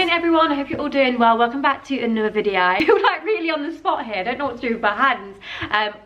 morning everyone, I hope you're all doing well. Welcome back to another video. You're like really on the spot here, I don't know what to do with my hands.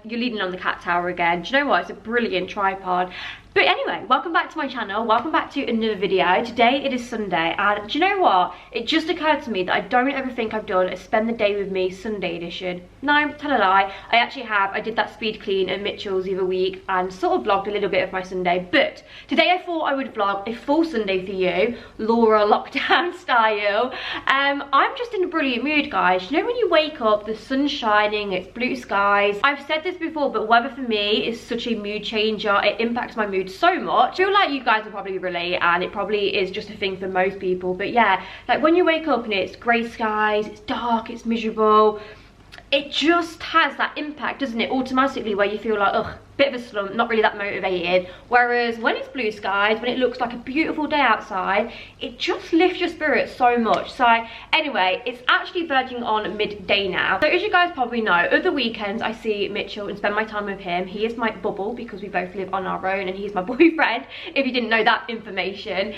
You're leaning on the cat tower again. Do you know what, it's a brilliant tripod. But anyway, welcome back to my channel, welcome back to another video. Today it is Sunday, and do you know what? It just occurred to me that I don't ever think I've done a spend the day with me Sunday edition. No, tell a lie. I actually have. I did that speed clean at Mitchell's the other week and sort of vlogged a little bit of my Sunday. But today I thought I would vlog a full Sunday for you, Laura lockdown style. I'm just in a brilliant mood, guys. You know when you wake up, the sun's shining, it's blue skies. I've said this before, but weather for me is such a mood changer. It impacts my mood so much. I feel like you guys will probably relate, and it probably is just a thing for most people. But yeah, like when you wake up and it's grey skies, it's dark, it's miserable, it just has that impact, doesn't it, automatically, where you feel like, ugh, bit of a slump, not really that motivated. Whereas when it's blue skies, when it looks like a beautiful day outside, it just lifts your spirits so much. So anyway, it's actually verging on midday now. So as you guys probably know, other weekends I see Mitchell and spend my time with him. He is my bubble because we both live on our own, and he's my boyfriend, if you didn't know that information.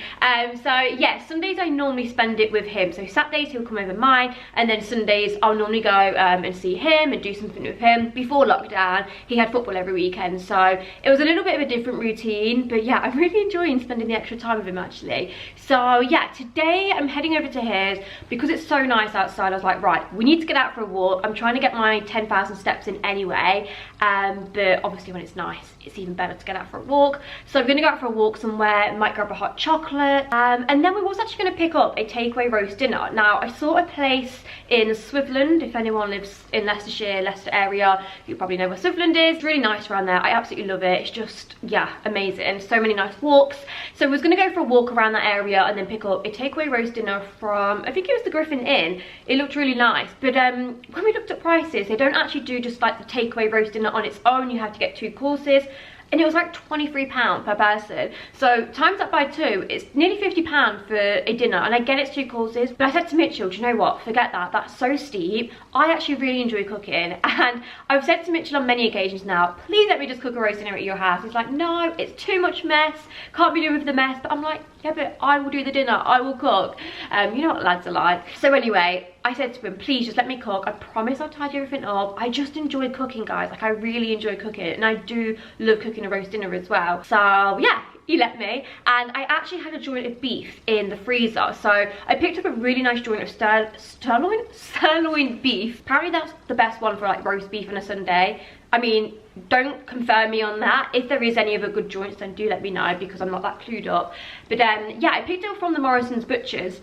So yeah, Sundays I normally spend it with him. So Saturdays he'll come over mine, and then Sundays I'll normally go and see him and do something with him. Before lockdown, he had football every weekend, so it was a little bit of a different routine. But yeah, I'm really enjoying spending the extra time with him actually. So yeah, today I'm heading over to his because it's so nice outside. I was like, right, we need to get out for a walk. I'm trying to get my 10,000 steps in anyway, but obviously when it's nice, it's even better to get out for a walk. So I'm gonna go out for a walk somewhere, might grab a hot chocolate, and then we was actually gonna pick up a takeaway roast dinner. Now I saw a place in Switzerland. If anyone lives in Leicestershire, Leicester area, you probably know where Switzerland is. It's really nice around there. I absolutely love it. It's just, yeah, amazing. So many nice walks. So I was gonna go for a walk around that area and then pick up a takeaway roast dinner from, I think it was the Griffin Inn. It looked really nice, but when we looked at prices, they don't actually do just like the takeaway roast dinner on its own. You have to get 2 courses, and it was like £23 per person. So times that by 2, it's nearly £50 for a dinner. And I get it's 2 courses, but I said to Mitchell, do you know what, forget that, that's so steep. I actually really enjoy cooking, and I've said to Mitchell on many occasions now, please let me just cook a roast dinner at your house. He's like, no, it's too much mess, can't be doing with the mess. But I'm like, yeah, but I will do the dinner, I will cook. You know what lads are like. So anyway, I said to him, please just let me cook. I promise I'll tidy everything up. I just enjoy cooking, guys. Like I really enjoy cooking, and I do love cooking a roast dinner as well. So yeah, he let me, and I actually had a joint of beef in the freezer. So I picked up a really nice joint of sirloin beef. Apparently that's the best one for like roast beef on a Sunday. I mean, don't confirm me on that. If there is any other good joints, then do let me know, because I'm not that clued up. But yeah, I picked it up from the Morrison's Butchers,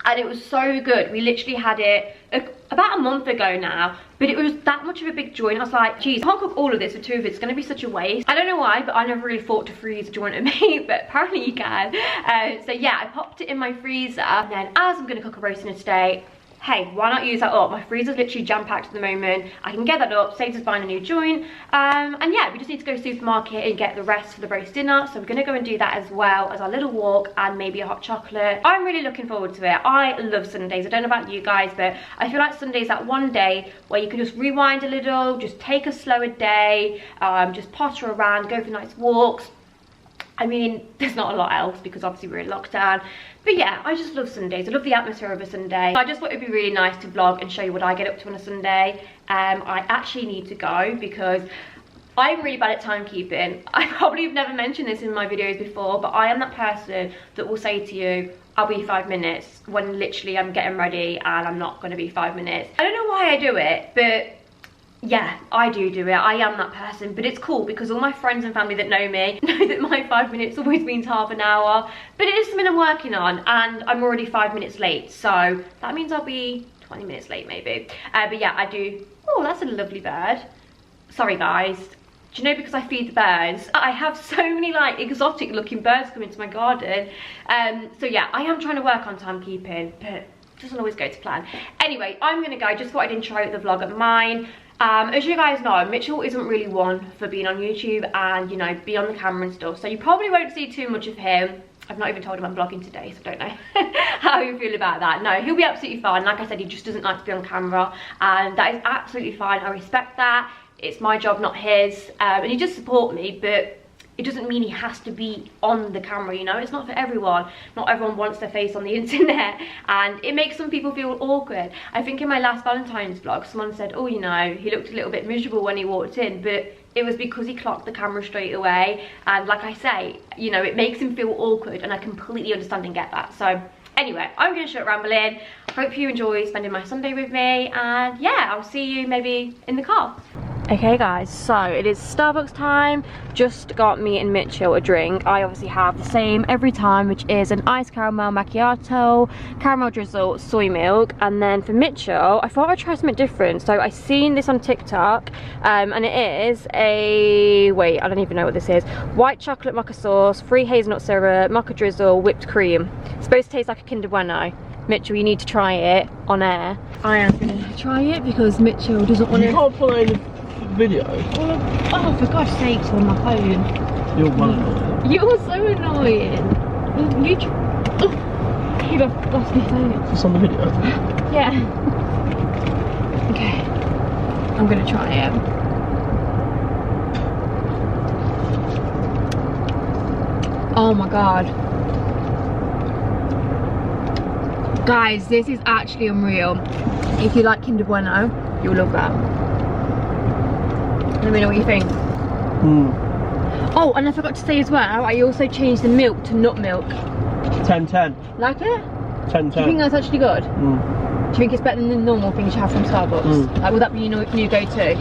and it was so good. We literally had it about a month ago now, but it was that much of a big joint. I was like, geez, I can't cook all of this for 2 of it. It's going to be such a waste. I don't know why, but I never really thought to freeze a joint of meat, but apparently you can. So yeah, I popped it in my freezer, and then as I'm going to cook a roast dinner today, hey, why not use that up? My freezer's literally jam-packed at the moment. I can get that up, saves us buying a new joint. And yeah, we just need to go to the supermarket and get the rest for the roast dinner. So I'm gonna go and do that as well as our little walk and maybe a hot chocolate. I'm really looking forward to it. I love Sundays. I don't know about you guys, but I feel like Sunday's that one day where you can just rewind a little, just take a slower day, just potter around, go for nice walks. I mean, there's not a lot else because obviously we're in lockdown. But yeah, I just love Sundays. I love the atmosphere of a Sunday. I just thought it'd be really nice to vlog and show you what I get up to on a Sunday. I actually need to go because I'm really bad at timekeeping. I probably have never mentioned this in my videos before, but I am that person that will say to you, I'll be 5 minutes, when literally I'm getting ready and I'm not going to be 5 minutes. I don't know why I do it, but yeah, I do it. I am that person. But it's cool because all my friends and family that know me know that my 5 minutes always means half an hour. But it is something I'm working on, and I'm already 5 minutes late, so that means I'll be 20 minutes late maybe. But yeah, I do. Oh, that's a lovely bird. Sorry guys. Do you know, because I feed the birds, I have so many like exotic looking birds come into my garden. So yeah, I am trying to work on timekeeping, but it doesn't always go to plan. Anyway, I'm gonna go. I just thought I'd intro the vlog at mine. As you guys know, Mitchell isn't really one for being on YouTube and, you know, be on the camera and stuff, so you probably won't see too much of him. I've not even told him I'm vlogging today, so I don't know how you feel about that. No, he'll be absolutely fine. Like I said, he just doesn't like to be on camera, and that is absolutely fine. I respect that. It's my job, not his, and he does support me, but it doesn't mean he has to be on the camera, you know. It's not for everyone. Not everyone wants their face on the internet, and it makes some people feel awkward. I think in my last Valentine's vlog, someone said, oh, you know, he looked a little bit miserable when he walked in, but it was because he clocked the camera straight away. And like I say, you know, it makes him feel awkward, and I completely understand and get that. So anyway, I'm gonna shut rambling. Hope you enjoy spending my Sunday with me, and yeah, I'll see you maybe in the car. Okay guys, so it is Starbucks time. Just got me and Mitchell a drink. I obviously have the same every time, which is an iced caramel macchiato, caramel drizzle, soy milk. And then for Mitchell, I thought I'd try something different. So I seen this on TikTok, and it is a, wait, I don't even know what this is. White chocolate mocha sauce, free hazelnut syrup, mocha drizzle, whipped cream. It's supposed to taste like a Kinder Bueno. Mitchell, you need to try it on air. I am gonna try it because Mitchell doesn't want to. You can't play the video. Oh, for God's sake, on my phone. You're one annoying. You're so annoying. You lost my phone. It's on the video. Yeah. Okay. I'm gonna try it. Oh my God. Guys, this is actually unreal. If you like Kinder Bueno, you'll love that. Let me know what you think. Oh, and I forgot to say as well, I also changed the milk to nut milk. 10-10. Like it? 10-10. Do you think that's actually good? Do you think it's better than the normal things you have from Starbucks? Like, would that be your new go-to?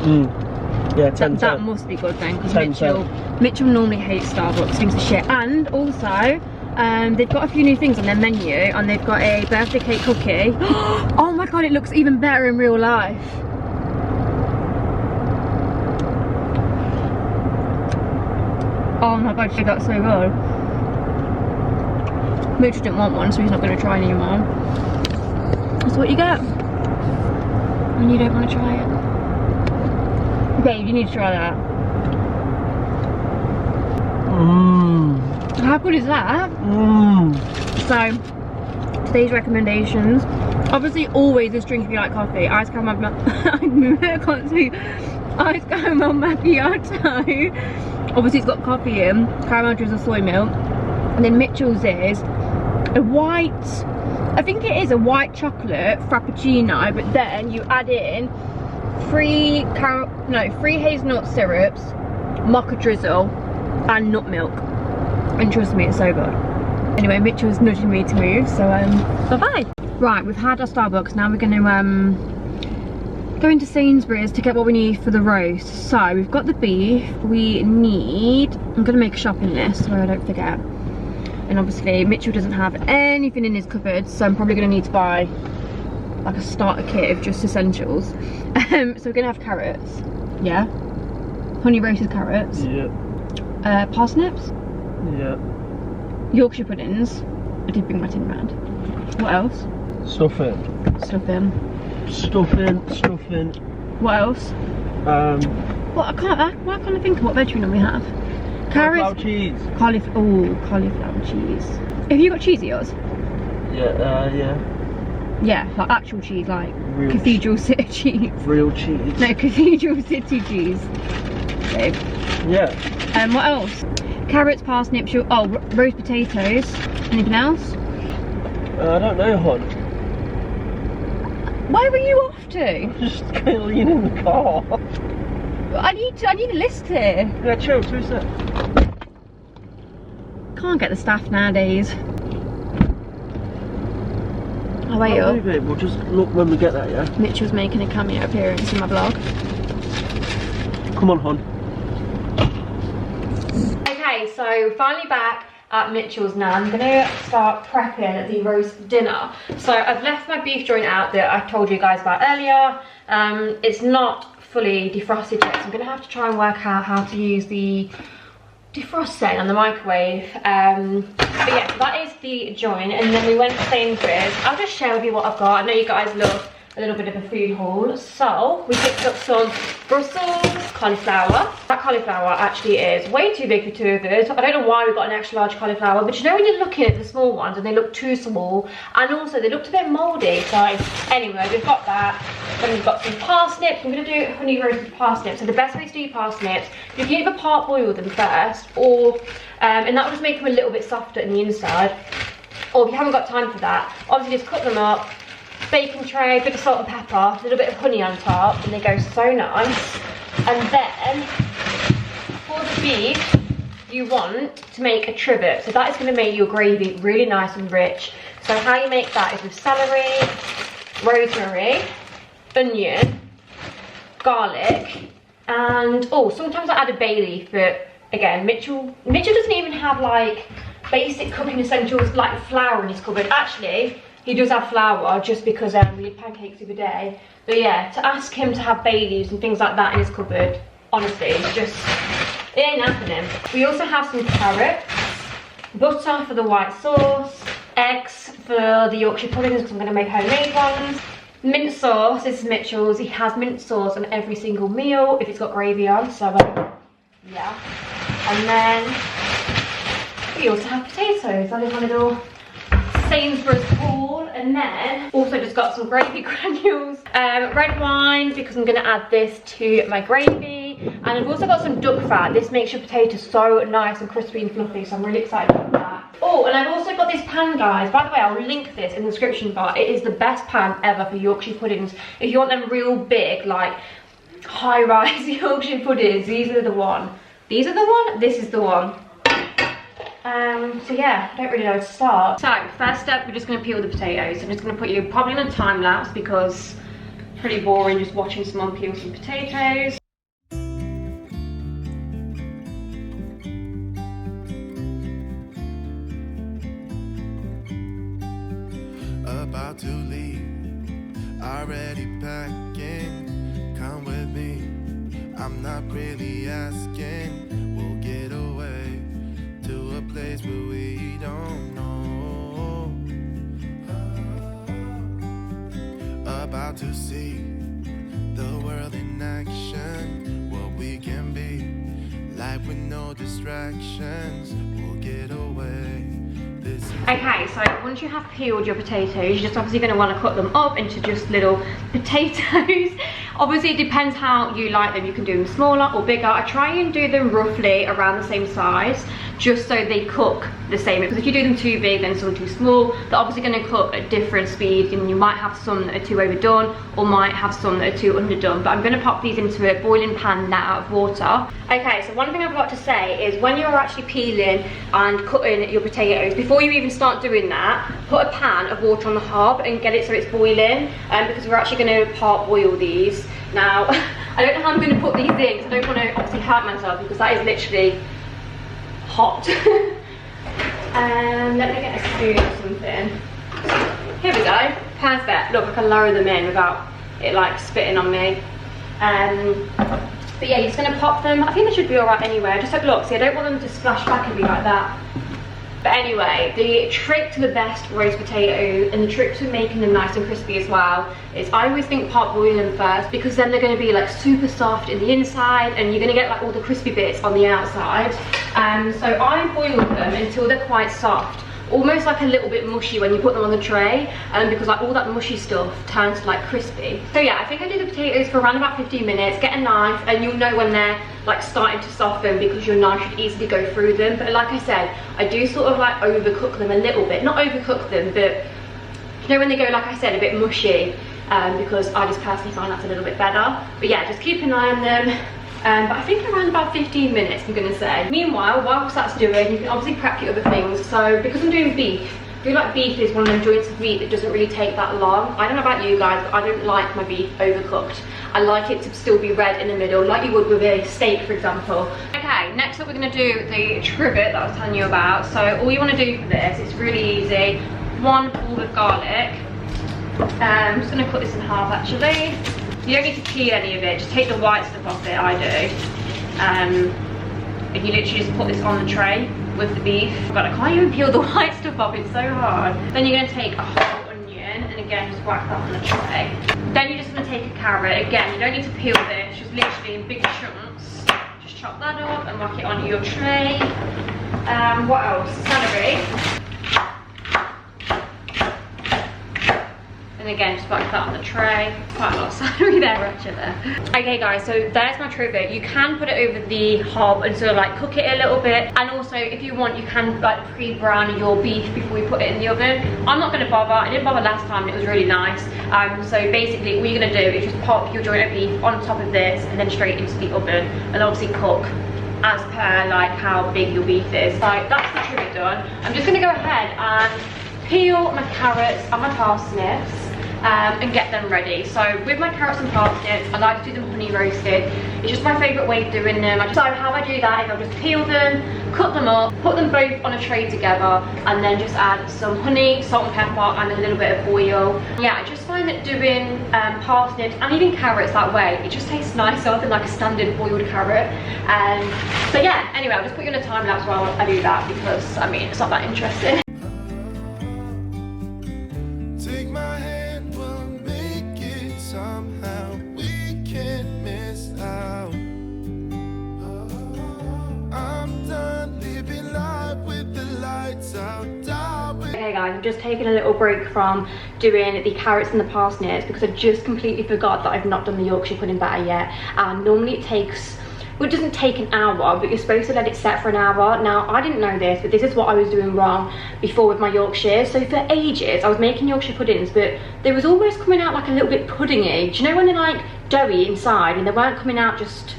Yeah, 10-10. That must be good then, because Mitchell normally hates Starbucks, thinks it's shit. And also, they've got a few new things on their menu, and they've got a birthday cake cookie. Oh my God, it looks even better in real life. Oh my God, she got so good. Mitchell didn't want one, so he's not going to try anymore. That's what you get when you don't want to try it. Babe, you need to try that. How good is that? So, today's recommendations. Obviously, always this drink if you like coffee. Iced caramel, I can't see. Iced caramel macchiato. Obviously, it's got coffee in, caramel drizzle, soy milk, and then Mitchell's is a white, I think it is a white chocolate frappuccino, but then you add in free hazelnut syrups, mocha drizzle, and nut milk. And trust me, it's so good. Anyway, Mitchell's nudging me to move, so bye-bye. Right, we've had our Starbucks, now we're gonna go into Sainsbury's to get what we need for the roast. So we've got the beef, we need, I'm gonna make a shopping list so I don't forget. And obviously Mitchell doesn't have anything in his cupboard, so I'm probably gonna need to buy like a starter kit of just essentials. So we're gonna have carrots, yeah, honey roasted carrots, yeah, parsnips, yeah, Yorkshire puddings. I did bring my tin round. What else? Stuffing. What else? Well, why can't I think of what veg we normally have? Carrots. Cauliflower cheese. Cauliflower cheese. Have you got cheese at yours? Yeah, yeah. Yeah, like actual cheese, like Real Cathedral City cheese. Real cheese. No, Cathedral City cheese. Babe. Yeah. What else? Carrots, parsnips, roast potatoes. Anything else? I don't know, hon. Where were you off to? I'm just leaning in the car. I need a list here. Yeah, chill, 2 seconds. Can't get the staff nowadays. Oh wait up. Maybe, we'll just look when we get there, yeah? Mitchell's making a cameo appearance in my vlog. Come on, hon. Okay, so finally back at Mitchell's now. I'm gonna start prepping the roast dinner. So I've left my beef joint out that I told you guys about earlier. It's not fully defrosted yet, so I'm gonna have to try and work out how to use the defrost setting on the microwave. But yeah, so that is the joint, and then we went to Sainsbury's. I'll just share with you what I've got. I know you guys love a little bit of a food haul. So we picked up some Brussels cauliflower. That cauliflower actually is way too big for 2 of us. I don't know why we got an extra large cauliflower, but you know when you're looking at the small ones and they look too small, and also they looked a bit mouldy. So anyway, we've got that. Then we've got some parsnips. I'm going to do honey roasted parsnips. So the best way to do parsnips, you can either part boil them first, or and that will just make them a little bit softer in the inside. Or if you haven't got time for that, obviously just cut them up, bacon tray, bit of salt and pepper, a little bit of honey on top, and they go so nice. And then for the beef, you want to make a trivet. So that is going to make your gravy really nice and rich. So how you make that is with celery, rosemary, onion, garlic, and oh, sometimes I add a bay leaf, but again, Mitchell doesn't even have like basic cooking essentials like flour in his cupboard. Actually, he does have flour just because we did pancakes the other day. But yeah, to ask him to have bay leaves and things like that in his cupboard, honestly, it's just, it ain't happening. We also have some carrots, butter for the white sauce, eggs for the Yorkshire puddings because I'm going to make homemade ones. Mint sauce, this is Mitchell's. He has mint sauce on every single meal if it's got gravy on, so yeah. And then we also have potatoes. I live on a little Sainsbury's haul. And then also just got some gravy granules, red wine because I'm going to add this to my gravy, and I've also got some duck fat. This makes your potatoes so nice and crispy and fluffy, so I'm really excited about that. Oh, and I've also got this pan, guys. By the way, I'll link this in the description bar. It is the best pan ever for Yorkshire puddings. If you want them real big, like high-rise Yorkshire puddings, these are the one. These are the one, this is the one. So yeah, I don't really know where to start. So first step, we're just going to peel the potatoes. I'm just going to put you probably on a time lapse because it's pretty boring just watching someone peel some potatoes. About to leave, already packing. Come with me, I'm not really asking. We'll get away to a place where we don't know. About to see the world in action, what we can be, life with no distractions. We'll get away. Okay, so once you have peeled your potatoes, you're just obviously going to want to cut them up into just little potatoes. Obviously it depends how you like them. You can do them smaller or bigger. I try and do them roughly around the same size, just so they cook the same, because if you do them too big then some too small, they're obviously going to cook at different speeds, and you might have some that are too overdone or might have some that are too underdone. But I'm going to pop these into a boiling pan now of water. Okay, so one thing I forgot to say is when you're actually peeling and cutting your potatoes, before you even start doing that, put a pan of water on the hob and get it so it's boiling, because we're actually going to part boil these. Now, I don't know how I'm going to put these in because I don't want to obviously hurt myself, because that is literally hot. Let me get a spoon or something. Here we go. Perfect. Look, I can lower them in without it like spitting on me. But yeah, you're just going to pop them. I think they should be alright anyway. Just like, look, see, I don't want them to splash back and be like that. But anyway, the trick to the best roast potato, and the trick to making them nice and crispy as well, is I always think part boiling them first, because then they're going to be like super soft in the inside and you're going to get like all the crispy bits on the outside. So I boil them until they're quite soft, almost like a little bit mushy when you put them on the tray, because like all that mushy stuff turns like crispy. So yeah, I think I do the potatoes for around about 15 minutes. Get a knife and you'll know when they're like starting to soften, because your knife should easily go through them. But like I said, I do sort of like overcook them a little bit, not overcook them, but you know when they go, like I said, a bit mushy, because I just personally find that's a little bit better. But yeah, just keep an eye on them. But I think around about 15 minutes, I'm gonna say. Meanwhile, whilst that's doing, you can obviously prep your other things. So because I'm doing beef, I feel like beef is one of them joints of meat that doesn't really take that long. I don't know about you guys, but I don't like my beef overcooked. I like it to still be red in the middle, like you would with a steak, for example. Okay, next up we're gonna do the trivet that I was telling you about. So all you wanna do for this, it's really easy. 1 ball of garlic. I'm just gonna cut this in half actually. You don't need to peel any of it, just take the white stuff off it, I do. And you literally just put this on the tray with the beef. But I can't even peel the white stuff off, it's so hard. Then you're gonna take a whole onion, and again, just whack that on the tray. Then you're just going to take a carrot. Again, you don't need to peel this, just literally in big chunks. Just chop that up and whack it onto your tray. What else? Celery. And again, just whack that on the tray. Quite a lot of celery there, actually. Okay, guys, so there's my trivet. You can put it over the hob and sort of like cook it a little bit. And also, if you want, you can like pre-brown your beef before you put it in the oven. I'm not going to bother. I didn't bother last time and it was really nice. So basically, all you're going to do is just pop your joint of beef on top of this and then straight into the oven. And obviously cook as per like how big your beef is. So that's the trivet done. I'm just going to go ahead and peel my carrots and my parsnips. And get them ready. So with my carrots and parsnips, I like to do them honey roasted. It's just my favourite way of doing them. So how I do that is I'll just peel them, cut them up, put them both on a tray together, and then just add some honey, salt and pepper, and a little bit of oil. Yeah, I just find that doing parsnips and even carrots that way, it just tastes nicer than like a standard boiled carrot. So yeah, anyway, I'll just put you on a time lapse while I do that because I mean it's not that interesting. Take my hand, we'll make it somehow. We can't miss out. I'm done living life with the lights out. Okay guys, I've just taken a little break from doing the carrots and the parsnips because I just completely forgot that I've not done the Yorkshire pudding batter yet. And normally it takes, well, it doesn't take an hour, but you're supposed to let it set for an hour. Now, I didn't know this, but this is what I was doing wrong before with my Yorkshire. So for ages, I was making Yorkshire puddings, but they was almost coming out like a little bit puddingy. Do you know when they're like doughy inside and they weren't coming out just,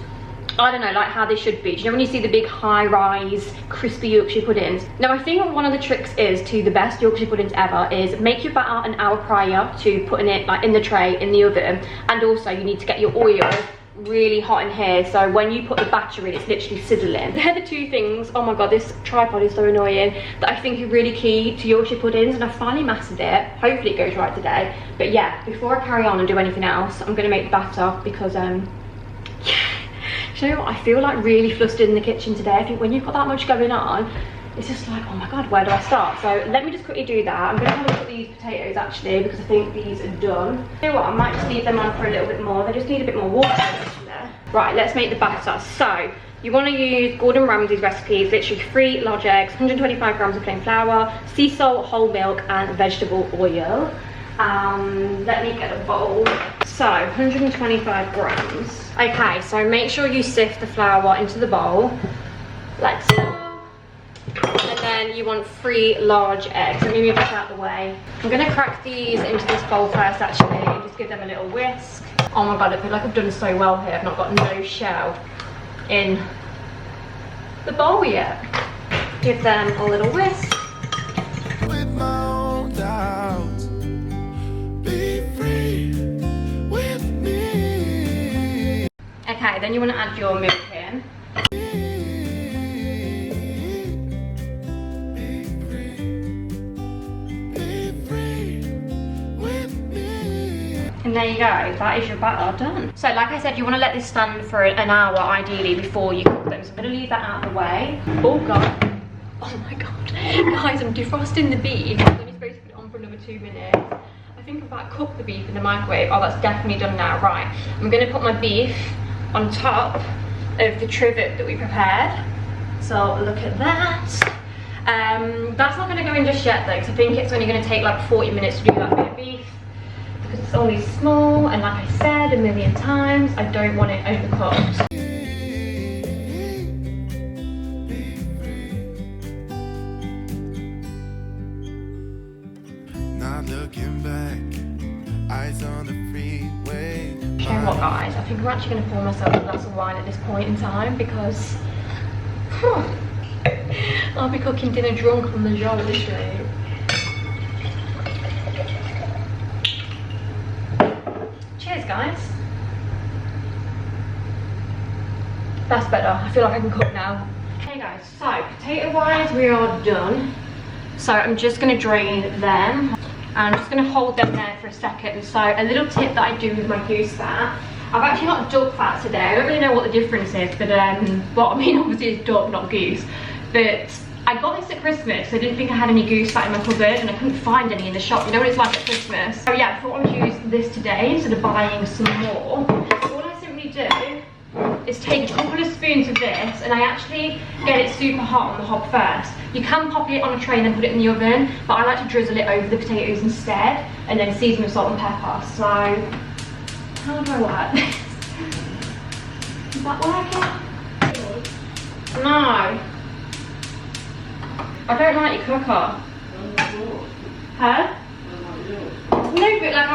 I don't know, like how they should be? Do you know when you see the big high-rise, crispy Yorkshire puddings? Now, I think one of the tricks is to the best Yorkshire puddings ever is make your batter an hour prior to putting it like in the tray, in the oven. And also, you need to get your oil really hot in here, so when you put the batter in, it's literally sizzling. They're the two things, oh my god, this tripod is so annoying, that I think are really key to Yorkshire puddings, and I finally mastered it. Hopefully it goes right today. But yeah, before I carry on and do anything else, I'm going to make the batter because yeah, you know what, I feel like really flustered in the kitchen today. I think when you've got that much going on, it's just like, oh my god, where do I start? So let me just quickly do that. I'm going to have a look at these potatoes actually because I think these are done. You know what, I might just leave them on for a little bit more. They just need a bit more water actually. Right, let's make the batter. So you want to use Gordon Ramsay's recipes, literally 3 large eggs, 125 grams of plain flour, sea salt, whole milk, and vegetable oil. Let me get a bowl. So 125 grams. Okay, so make sure you sift the flour into the bowl like so. And then you want 3 large eggs. Let me move this out of the way. I'm going to crack these into this bowl first actually and just give them a little whisk. Oh my god, I feel like I've done so well here. I've not got no shell in the bowl yet. Give them a little whisk. With my own doubts, be free with me. Okay, then you want to add your milk in. And there you go, that is your batter done. So like I said, you want to let this stand for an hour ideally before you cook them. So I'm going to leave that out of the way. Oh god, oh my god. Guys, I'm defrosting the beef. I'm only supposed to put it on for another 2 minutes. I think I've about cooked the beef in the microwave. Oh, that's definitely done now. Right, I'm going to put my beef on top of the trivet that we prepared. So look at that. That's not going to go in just yet though, because I think it's only going to take like 40 minutes to do that bit of beef. It's only small, and like I said a million times, I don't want it overcooked. Not looking back, eyes on the freeway. You know what guys, I think I'm actually going to pour myself a glass of wine at this point in time because I'll be cooking dinner drunk on the job literally. Cheers guys. That's better. I feel like I can cook now. Okay guys, so potato wise we are done. So I'm just going to drain them. And I'm just going to hold them there for a second. So a little tip that I do with my goose fat. I've actually got duck fat today. I don't really know what the difference is, but well, I mean obviously it's duck, not goose. But I got this at Christmas, so I didn't think I had any goose fat in my cupboard, and I couldn't find any in the shop. You know what it's like at Christmas. So yeah, I thought I would use this today instead of buying some more. All I simply do is take a couple of spoons of this, and I actually get it super hot on the hob first. You can pop it on a tray and then put it in the oven, but I like to drizzle it over the potatoes instead, and then season with salt and pepper. So, how do I work this? Is that working? No. I don't like your cooker. Huh? No, but like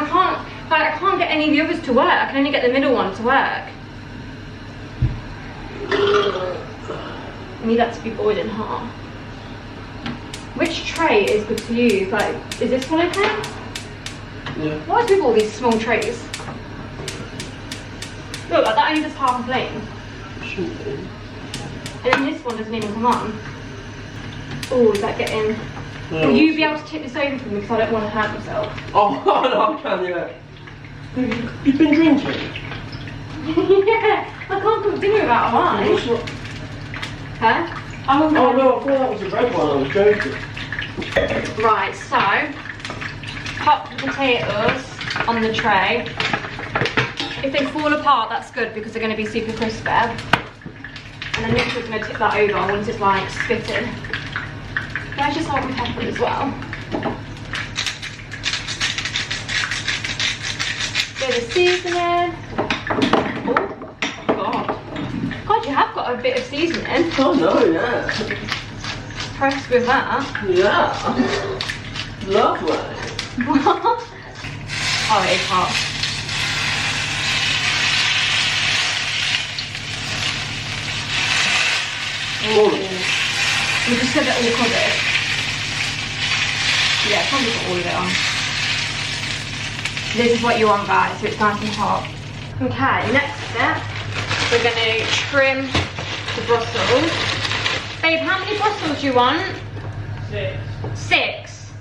I can't get any of the others to work. I can only get the middle one to work. I need that to be boiling hot. Which tray is good to use? Like, is this one okay? Yeah. What is with all these small trays? Look, like that only does half a plate. Shouldn't be. And then this one doesn't even come on. Oh, is that getting... No, Will you be able to tip this over for me because I don't want to hurt myself? Oh, no, I can't do that. You've been drinking? Yeah, I can't cook dinner without wine. Huh? Oh no, I thought that was a red one, I was joking. Right, so pop the potatoes on the tray. If they fall apart, that's good because they're going to be super crispy. And then Nick's going to tip that over once it's like spitting. There's just salt and pepper as well. Bit of seasoning. Oh God. God, you have got a bit of seasoning. Oh no, yeah. Pressed with that. Yeah. Lovely. Oh, it is hot. Oh. We just said it all covered. Yeah, probably got all of it on. This is what you want, guys, so it's nice and hot. Okay, next step, we're going to trim the Brussels. Babe, how many Brussels do you want? 6. 6?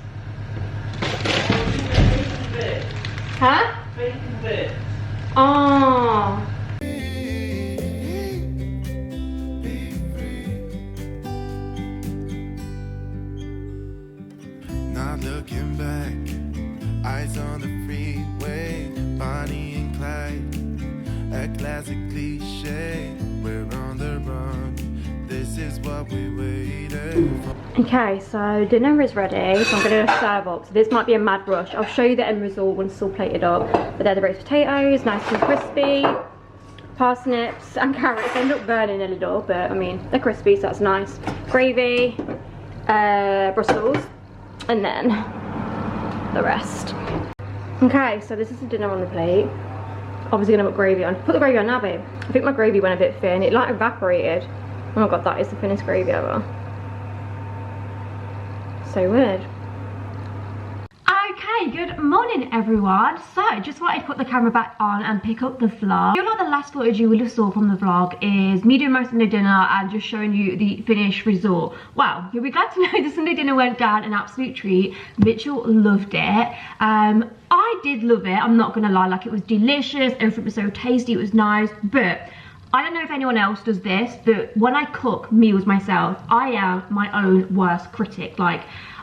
Huh? Oh. Not looking back, eyes on the freeway, Bonnie and Clyde, a classic cliche. We're on the run, this is what we waited for. Okay, so dinner is ready, so I'm going to serve up. So this might be a mad rush. I'll show you the end result once it's all plated up. But they're the roast potatoes, nice and crispy. Parsnips and carrots end up burning a little, but I mean, they're crispy, so that's nice. Gravy, Brussels, and then the rest. Okay, so this is the dinner on the plate. Obviously gonna put gravy on. Put the gravy on now, babe. I think my gravy went a bit thin. It like evaporated. Oh my god, that is the thinnest gravy ever. So weird. Okay, good morning everyone. So, just wanted to put the camera back on and pick up the vlog. I feel like the last footage you would have saw from the vlog is me doing my Sunday dinner and just showing you the finished result. Wow, you'll be glad to know the Sunday dinner went down an absolute treat. Mitchell loved it. I did love it, I'm not gonna lie, like it was delicious, everything was so tasty, it was nice, but I don't know if anyone else does this, but when I cook meals myself, I am my own worst critic. Like,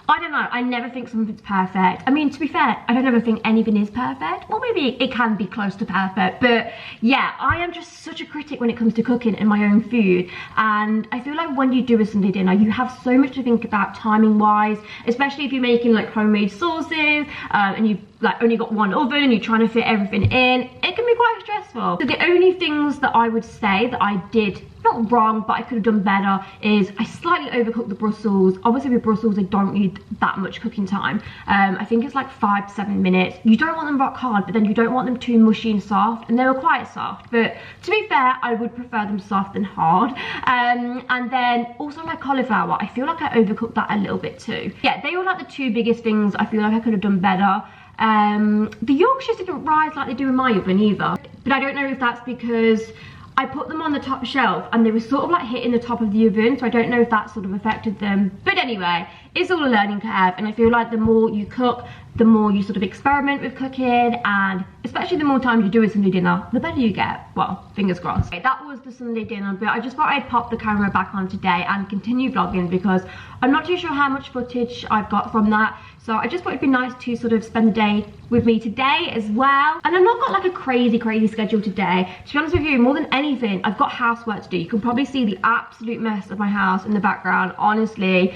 I don't know, I never think something's perfect. I mean, to be fair, I don't ever think anything is perfect. Well, maybe it can be close to perfect, but yeah, I am just such a critic when it comes to cooking and my own food. And I feel like when you do a Sunday dinner, you have so much to think about timing wise, especially if you're making like homemade sauces and you've like only got one oven and you're trying to fit everything in. It can be quite stressful. So the only things that I would say that I did not wrong, but I could have done better is I slightly overcooked the Brussels. Obviously with Brussels, they don't need that much cooking time. I think it's like 5 to 7 minutes. You don't want them rock hard, but then you don't want them too mushy and soft, and they were quite soft. But to be fair, I would prefer them soft than hard. And then also my cauliflower, I feel like I overcooked that a little bit too. Yeah, they were like the 2 biggest things I feel like I could have done better. The Yorkshires didn't rise like they do in my oven either, but I don't know if that's because I put them on the top shelf and they were sort of like hitting the top of the oven, so I don't know if that sort of affected them. But anyway, it's all a learning curve, and I feel like the more you cook, the more you sort of experiment with cooking, and especially the more time you do a Sunday dinner, the better you get. Well, fingers crossed. Okay, that was the Sunday dinner, but I just thought I'd pop the camera back on today and continue vlogging because I'm not too sure how much footage I've got from that. So I just thought it'd be nice to sort of spend the day with me today as well. And I've not got like a crazy schedule today. To be honest with you, more than anything, I've got housework to do. You can probably see the absolute mess of my house in the background. Honestly,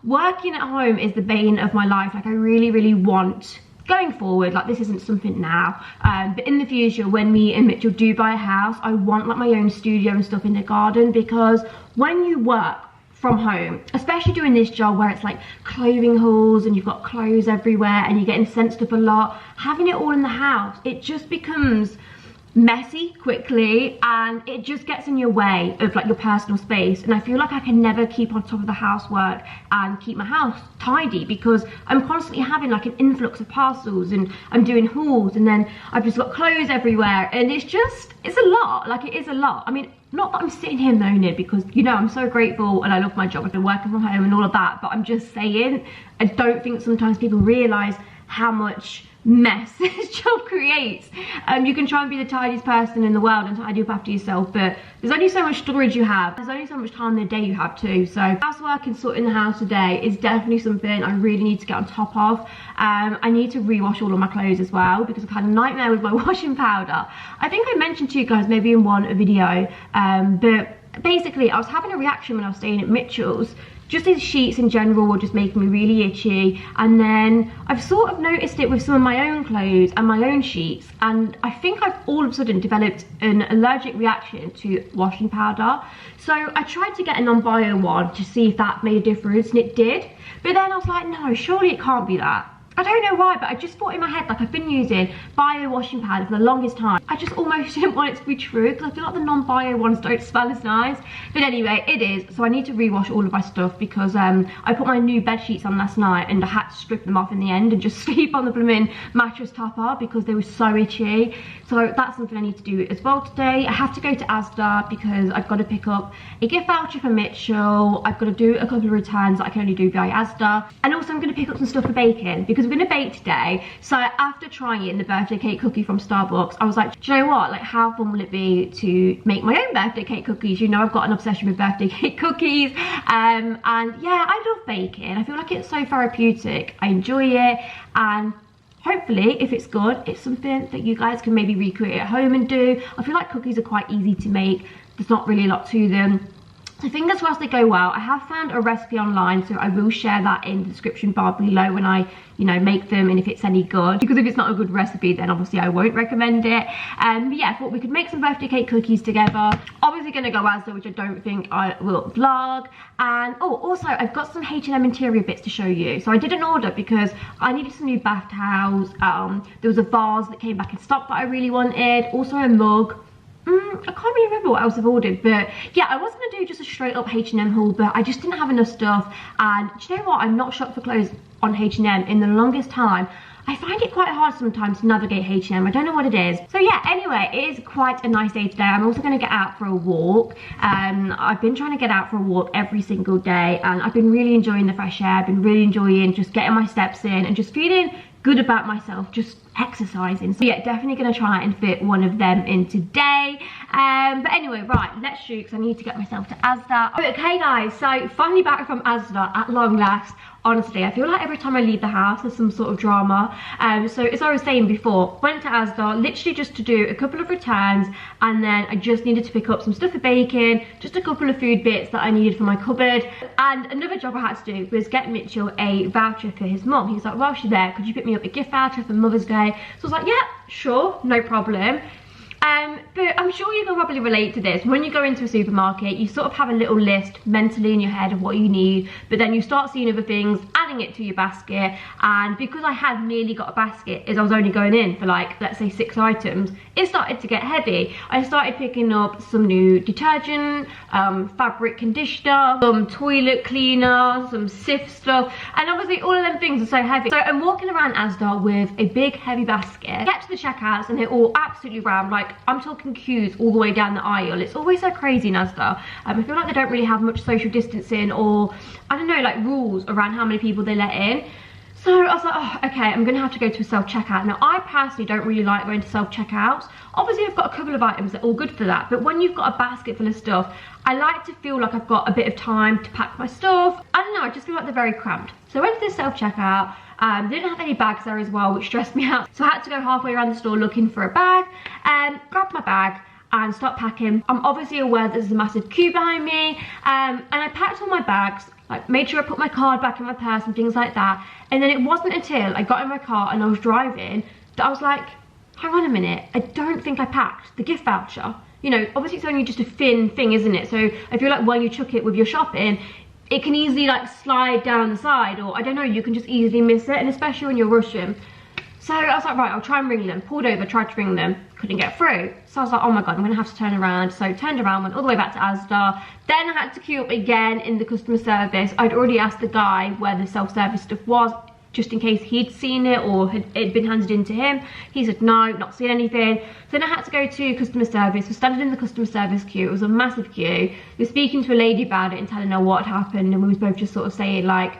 working at home is the bane of my life. Like I really want, going forward, like this isn't something now, but in the future when me and Mitchell do buy a house, I want like my own studio and stuff in the garden, because when you work from home, especially doing this job where it's like clothing hauls and you've got clothes everywhere and you're getting sent stuff a lot, having it all in the house, it just becomes messy quickly and it just gets in your way of like your personal space. And I feel like I can never keep on top of the housework and keep my house tidy because I'm constantly having like an influx of parcels and I'm doing hauls, and then I've just got clothes everywhere, and it's a lot. Like it is a lot. I mean, not that I'm sitting here moaning, because you know I'm so grateful and I love my job. I've been working from home and all of that, but I'm just saying I don't think sometimes people realise how much mess this job creates. You can try and be the tidiest person in the world and tidy up after yourself, but there's only so much storage you have. There's only so much time in the day you have too. So housework and sorting the house today is definitely something I really need to get on top of. I need to rewash all of my clothes as well because I've had a nightmare with my washing powder. I think I mentioned to you guys maybe in one video, but basically I was having a reaction when I was staying at Mitchell's. Just these sheets in general were just making me really itchy, and then I've sort of noticed it with some of my own clothes and my own sheets, and I think I've all of a sudden developed an allergic reaction to washing powder. So I tried to get a non-bio one to see if that made a difference, and it did, but then I was like, no, surely it can't be that. I don't know why, but I just thought in my head, like I've been using bio washing powder for the longest time. I just almost didn't want it to be true because I feel like the non-bio ones don't smell as nice. But anyway, it is. So I need to rewash all of my stuff because I put my new bed sheets on last night and I had to strip them off in the end and just sleep on the blooming mattress topper because they were so itchy. So that's something I need to do as well today. I have to go to Asda because I've got to pick up a gift voucher for Mitchell. I've got to do a couple of returns that I can only do via Asda. And also I'm going to pick up some stuff for baking because we're going to bake today. So after trying the birthday cake cookie from Starbucks, I was like, do you know what, like how fun will it be to make my own birthday cake cookies? You know, I've got an obsession with birthday cake cookies, and yeah, I love baking. I feel like it's so therapeutic. I enjoy it, and hopefully if it's good, it's something that you guys can maybe recreate at home and do. I feel like cookies are quite easy to make. There's not really a lot to them. So fingers crossed they go well. I have found a recipe online, so I will share that in the description bar below when I, you know, make them and if it's any good. Because if it's not a good recipe, then obviously I won't recommend it. But yeah, I thought we could make some birthday cake cookies together. Obviously gonna go Asda, which I don't think I will vlog. And oh, also I've got some H&M Interior bits to show you. So I did an order because I needed some new bath towels. There was a vase that came back in stock that I really wanted. Also a mug. I can't really remember what else I've ordered, but yeah, I was going to do just a straight up H&M haul, but I just didn't have enough stuff. And do you know what, I'm not shopped for clothes on H&M in the longest time. I find it quite hard sometimes to navigate H&M. I don't know what it is. So yeah, anyway, it is quite a nice day today. I'm also going to get out for a walk. I've been trying to get out for a walk every single day, and I've been really enjoying the fresh air. I've been really enjoying just getting my steps in and just feeling good about myself, just exercising. So yeah, definitely gonna try and fit one of them in today. But anyway, right, let's shoot because I need to get myself to Asda. Okay guys, so finally back from Asda at long last. Honestly, I feel like every time I leave the house there's some sort of drama. So as I was saying before, went to Asda literally just to do a couple of returns, and then I just needed to pick up some stuff for baking, just a couple of food bits that I needed for my cupboard. And another job I had to do was get Mitchell a voucher for his mum. He's like, whilst you're there, could you pick me up a gift voucher for Mother's Day? So I was like, yeah, sure, no problem. But I'm sure you can probably relate to this. When you go into a supermarket, you sort of have a little list mentally in your head of what you need, but then you start seeing other things, adding it to your basket. And because I had nearly got a basket as I was only going in for like, let's say 6 items, it started to get heavy. I started picking up some new detergent, fabric conditioner, some toilet cleaner, some Cif stuff, and obviously all of them things are so heavy. So I'm walking around Asda with a big heavy basket, get to the checkouts and they're all absolutely rammed. Like, I'm talking queues all the way down the aisle. It's always so crazy in Asda. I feel like they don't really have much social distancing, or I don't know, like rules around how many people they let in. So I was like, oh, okay, I'm gonna have to go to a self-checkout. Now, I personally don't really like going to self-checkouts. Obviously, I've got a couple of items that are all good for that, but when you've got a basket full of stuff, I like to feel like I've got a bit of time to pack my stuff. I don't know, I just feel like they're very cramped. So I went to the self-checkout. They didn't have any bags there as well, which stressed me out. So I had to go halfway around the store looking for a bag, and grab my bag and start packing. I'm obviously aware there's a massive queue behind me, and I packed all my bags, like made sure I put my card back in my purse and things like that. And then it wasn't until I got in my car and I was driving that I was like, hang on a minute, I don't think I packed the gift voucher. You know, obviously it's only just a thin thing, isn't it? So I feel like when you chuck it with your shopping, it can easily like slide down the side, or I don't know, you can just easily miss it, and especially when you're rushing. So I was like, right, I'll try and ring them. Pulled over, tried to ring them, couldn't get through. So I was like, oh my God, I'm gonna have to turn around. So turned around, went all the way back to Asda. Then I had to queue up again in the customer service. I'd already asked the guy where the self-service stuff was, just in case he'd seen it or it had been handed in to him. He said, no, not seen anything. So then I had to go to customer service. We're standing in the customer service queue. It was a massive queue. We were speaking to a lady about it and telling her what had happened. And we were both just sort of saying like,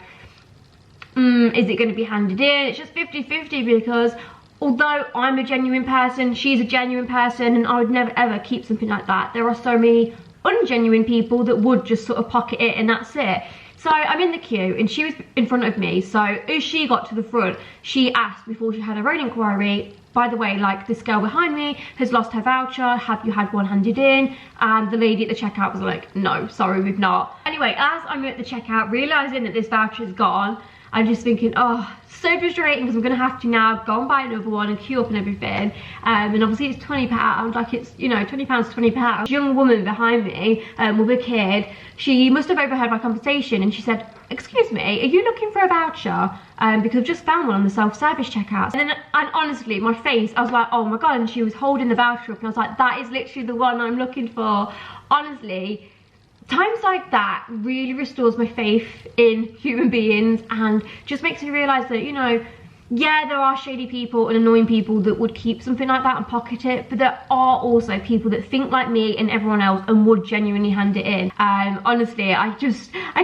is it going to be handed in? It's just 50-50, because although I'm a genuine person, she's a genuine person, and I would never ever keep something like that. There are so many ungenuine people that would just sort of pocket it and that's it. So I'm in the queue and she was in front of me. So as she got to the front, she asked before she had her own inquiry, by the way, like, this girl behind me has lost her voucher, have you had one handed in? And the lady at the checkout was like, no, sorry, we've not. Anyway, as I'm at the checkout, realising that this voucher is gone, I'm just thinking, oh, so frustrating, because I'm gonna have to now go and buy another one and queue up and everything. And obviously it's £20, like, it's, you know, £20, £20. Young woman behind me with a kid, she must have overheard my conversation, and she said, excuse me, are you looking for a voucher? Because I've just found one on the self-service checkout. And honestly, my face, I was like, oh my God, and she was holding the voucher up, and I was like, that is literally the one I'm looking for. Honestly, times like that really restores my faith in human beings, and just makes me realise that, you know, yeah, there are shady people and annoying people that would keep something like that and pocket it, but there are also people that think like me and everyone else and would genuinely hand it in. Honestly, I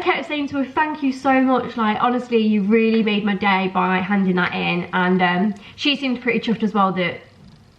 kept saying to her, thank you so much, like, honestly, you really made my day by handing that in. And she seemed pretty chuffed as well that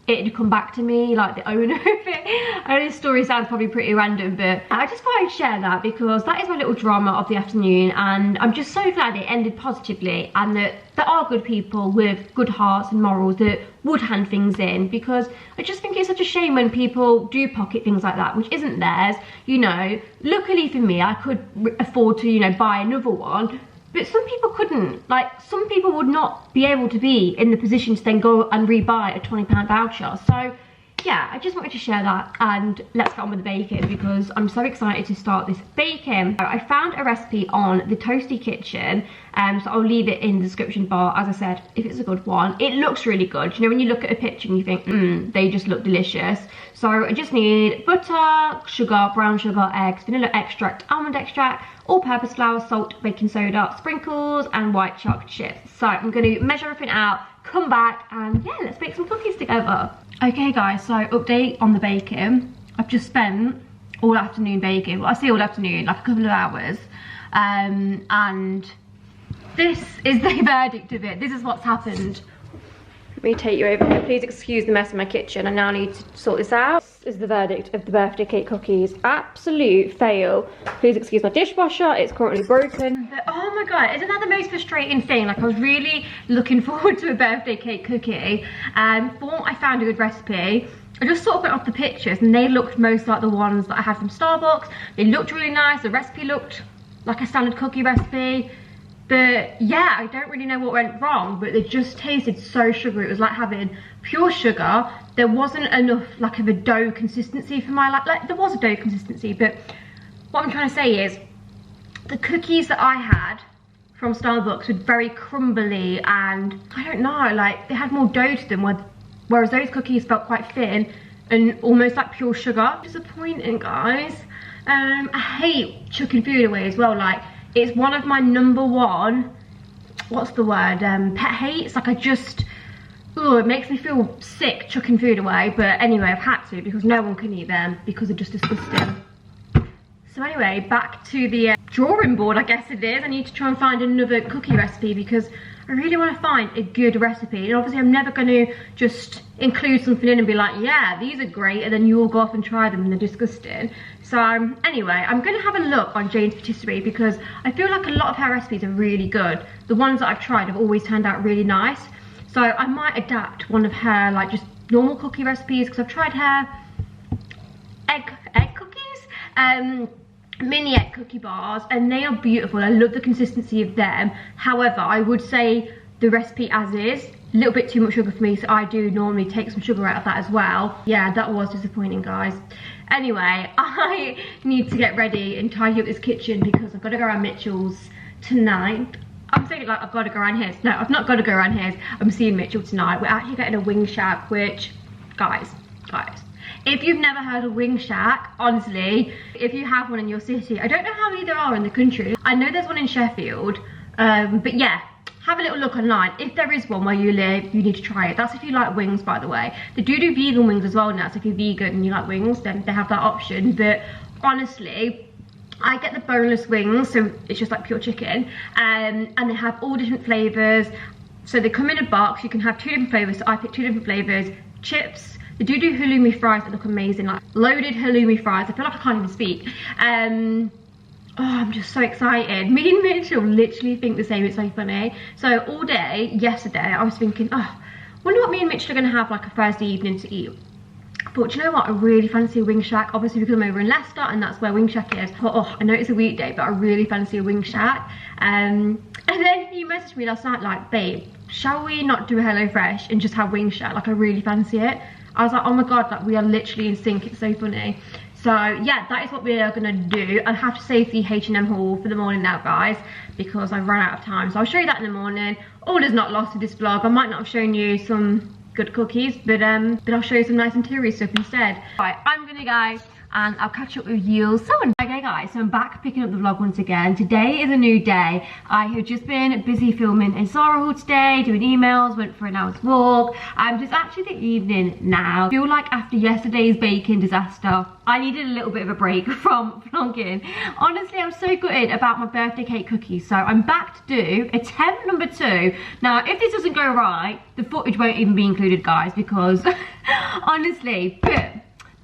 it had come back to me, like the owner of it. I know this story sounds probably pretty random, but I just thought I'd share that because that is my little drama of the afternoon, and I'm just so glad it ended positively, and that there are good people with good hearts and morals that would hand things in, because I just think it's such a shame when people do pocket things like that, which isn't theirs. You know, luckily for me, I could afford to, you know, buy another one. But some people couldn't. Like, some people would not be able to be in the position to then go and rebuy a £20 voucher. So, yeah, I just wanted to share that, and let's get on with the baking because I'm so excited to start this baking. I found a recipe on the Toasty Kitchen, so I'll leave it in the description bar. As I said, if it's a good one, it looks really good. You know, when you look at a picture and you think, they just look delicious. So I just need butter, sugar, brown sugar, eggs, vanilla extract, almond extract, all-purpose flour, salt, baking soda, sprinkles, and white chocolate chips. So I'm going to measure everything out, come back, and yeah, let's bake some cookies together. Okay guys, so update on the baking. I've just spent all afternoon baking. Well, I say all afternoon, like a couple of hours. And this is the verdict of it. This is what's happened. Let me take you over here. Please excuse the mess in my kitchen. I now need to sort this out. This is the verdict of the birthday cake cookies. Absolute fail. Please excuse my dishwasher. It's currently broken. But, oh my God, isn't that the most frustrating thing? Like, I was really looking forward to a birthday cake cookie. Thought I found a good recipe. I just sort of went off the pictures and they looked most like the ones that I had from Starbucks. They looked really nice. The recipe looked like a standard cookie recipe. But yeah, I don't really know what went wrong, but it just tasted so sugary. It was like having pure sugar. There wasn't enough like of a dough consistency for my, like there was a dough consistency, but what I'm trying to say is the cookies that I had from Starbucks were very crumbly, and I don't know, like they had more dough to them, whereas those cookies felt quite thin and almost like pure sugar. Disappointing, guys. I hate chucking food away as well. Like, it's one of my #1, what's the word, pet hates. Like, I just, oh, it makes me feel sick chucking food away. But anyway, I've had to because no one can eat them because they're just disgusting. So anyway, back to the drawing board, I guess it is. I need to try and find another cookie recipe because I really want to find a good recipe. And obviously I'm never going to just include something in and be like, yeah, these are great, and then you all go off and try them and they're disgusting. So anyway, I'm going to have a look on Jane's Patisserie because I feel like a lot of her recipes are really good. The ones that I've tried have always turned out really nice. So I might adapt one of her like just normal cookie recipes, because I've tried her egg cookies, mini egg cookie bars, and they are beautiful. I love the consistency of them. However, I would say the recipe as is, a little bit too much sugar for me, so I do normally take some sugar out of that as well. Yeah, that was disappointing, guys. Anyway, I need to get ready and tidy up this kitchen because I've got to go around Mitchell's tonight. I'm saying it like I've got to go around his. No, I've not got to go around his. I'm seeing Mitchell tonight. We're actually getting a wing shack, which, guys, if you've never heard of wing shack, honestly, if you have one in your city, I don't know how many there are in the country. I know there's one in Sheffield, but yeah, have a little look online. If there is one where you live, you need to try it. That's if you like wings, by the way. They do vegan wings as well now, so if you're vegan and you like wings, then they have that option. But honestly, I get the boneless wings, so it's just like pure chicken, and they have all different flavours. So they come in a box, you can have 2 different flavours, so I picked 2 different flavours. Chips, they do halloumi fries that look amazing, like loaded halloumi fries. I feel like I can't even speak. Oh, I'm just so excited. Me and Mitchell literally think the same, it's so funny. So all day yesterday I was thinking, oh, wonder what me and Mitchell are going to have like a Thursday evening to eat. But you know what, I really fancy a wing shack, obviously because I'm over in Leicester and that's where wing shack is. Oh, I know it's a weekday, but I really fancy a wing shack. And then he messaged me last night like, babe, shall we not do a HelloFresh and just have wing shack? Like, I really fancy it. I was like, oh my god, like we are literally in sync, it's so funny. So yeah, that is what we are gonna do. I have to save the H&M haul for the morning now, guys, because I've run out of time. So I'll show you that in the morning. All is not lost with this vlog. I might not have shown you some good cookies, but I'll show you some nice interior stuff instead. Right, I'm gonna go and I'll catch up with you soon. Okay guys, so I'm back picking up the vlog once again. Today is a new day. I have just been busy filming in Zara haul today, doing emails, went for an hour's walk. It's actually the evening now. I feel like after yesterday's baking disaster, I needed a little bit of a break from vlogging. Honestly, I'm so gutted about my birthday cake cookies, so I'm back to do attempt number 2. Now, if this doesn't go right, the footage won't even be included, guys, because honestly,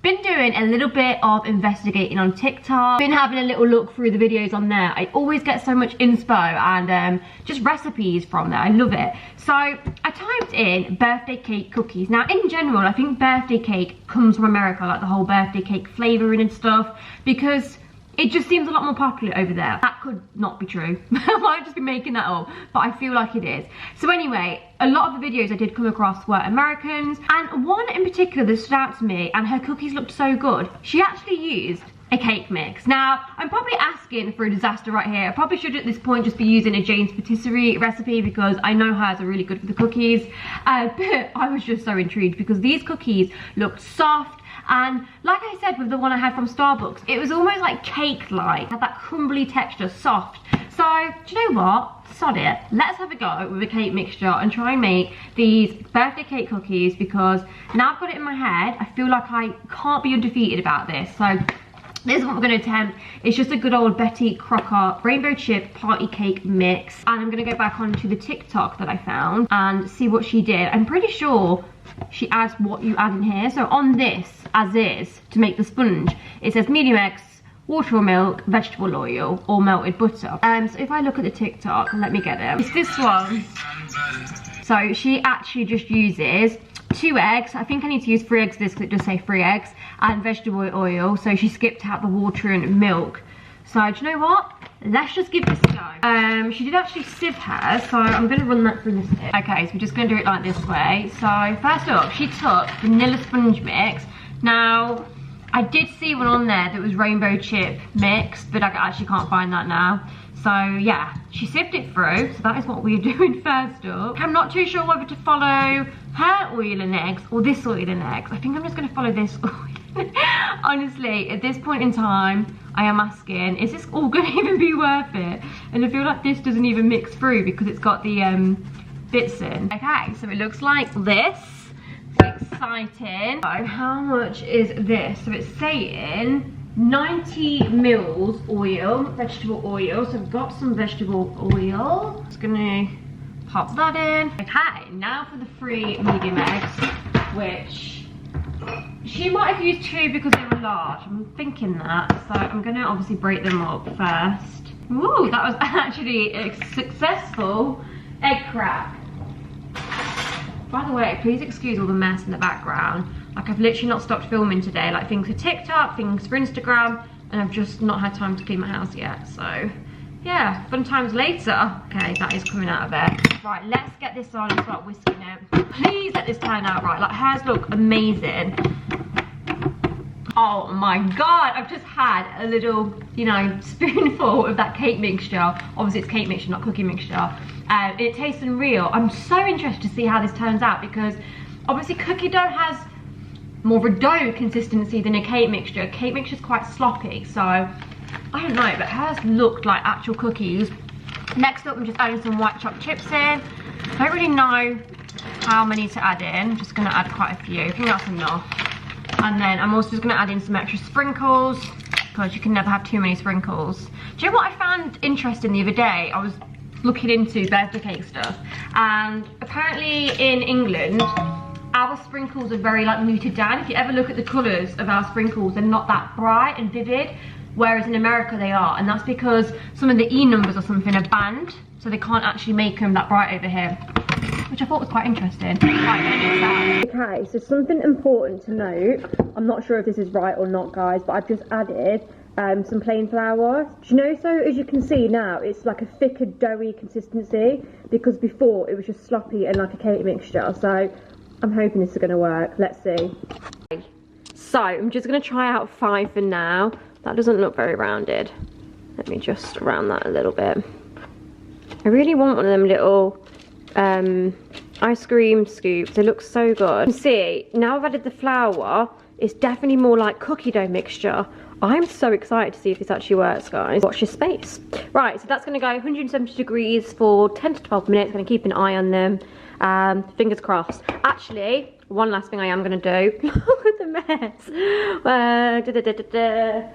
been doing a little bit of investigating on TikTok, been having a little look through the videos on there. I always get so much inspo and just recipes from there. I love it. So I typed in birthday cake cookies. Now in general, I think birthday cake comes from America, like the whole birthday cake flavouring and stuff, because it just seems a lot more popular over there. That could not be true. I might just be making that up, but I feel like it is. So anyway, a lot of the videos I did come across were Americans, and one in particular that stood out to me, and her cookies looked so good. She actually used a cake mix. Now, I'm probably asking for a disaster right here. I probably should at this point just be using a Jane's Patisserie recipe because I know hers are really good for the cookies. But I was just so intrigued because these cookies looked soft. And like I said with the one I had from Starbucks, it was almost like cake-like, had that crumbly texture, soft. So, do you know what? Sod it. Let's have a go with a cake mixture and try and make these birthday cake cookies, because now I've got it in my head, I feel like I can't be undefeated about this. So this is what we're going to attempt. It's just a good old Betty Crocker rainbow chip party cake mix. And I'm going to go back onto the TikTok that I found and see what she did. I'm pretty sure she adds what you add in here. So on this, as is, to make the sponge, it says medium eggs, water or milk, vegetable oil, or melted butter. So if I look at the TikTok, let me get it. It's this one. So she actually just uses 2 eggs. I think I need to use 3 eggs this because it does say 3 eggs, and vegetable oil. So she skipped out the water and milk. So do you know what? Let's just give this a go. She did actually sieve hers, so I'm going to run that through this bit. Okay, so we're just going to do it like this way. So first up, she took vanilla sponge mix. Now, I did see one on there that was rainbow chip mix, but I actually can't find that now. So yeah, she sieved it through, so that is what we're doing first up. I'm not too sure whether to follow her oil and eggs or this oil and eggs. I think I'm just going to follow this oil. Honestly, at this point in time, I am asking, is this all going to even be worth it? And I feel like this doesn't even mix through because it's got the bits in. Okay, so it looks like this. Exciting. So how much is this? So it's saying 90 mils oil, vegetable oil. So I've got some vegetable oil. Just gonna Pop that in. Okay, now for the 3 medium eggs, which she might have used 2 because they were large. I'm thinking that. So I'm gonna obviously break them up first. Ooh, that was actually a successful egg crack. By the way, please excuse all the mess in the background. Like, I've literally not stopped filming today. Like, things for TikTok, things for Instagram, and I've just not had time to clean my house yet. So yeah, fun times later. Okay, that is coming out of there. Right, let's get this on and start whisking it. Please let this turn out right. Like, hers look amazing. Oh my god, I've just had a little, you know, spoonful of that cake mixture. Obviously it's cake mixture, not cookie mixture. It tastes unreal. I'm so interested to see how this turns out because obviously cookie dough has more of a dough consistency than a cake mixture. Cake mixture is quite sloppy, so I don't know, but hers looked like actual cookies. Next up, I'm just adding some white chopped chips in. I don't really know how many to add in. I'm just gonna add quite a few. I think that's enough. And then I'm also just gonna add in some extra sprinkles because you can never have too many sprinkles. Do you know what I found interesting the other day? I was looking into birthday cake stuff, and apparently in England, our sprinkles are very like muted down. If you ever look at the colours of our sprinkles, they're not that bright and vivid, whereas in America they are, and that's because some of the E numbers or something are banned, so they can't actually make them that bright over here, which I thought was quite interesting. Right, okay, so something important to note, I'm not sure if this is right or not guys, but I've just added some plain flour. Do you know, so as you can see now, it's like a thicker doughy consistency, because before it was just sloppy and like a cake mixture, so I'm hoping this is going to work. Let's see. So I'm just going to try out 5 for now. That doesn't look very rounded. Let me just round that a little bit. I really want one of them little ice cream scoops. They look so good. You can see, now I've added the flour, it's definitely more like cookie dough mixture. I'm so excited to see if this actually works, guys. Watch this space. Right, so that's going to go 170 degrees for 10 to 12 minutes. Going to keep an eye on them. Fingers crossed. Actually, one last thing I am going to do. Look at the mess.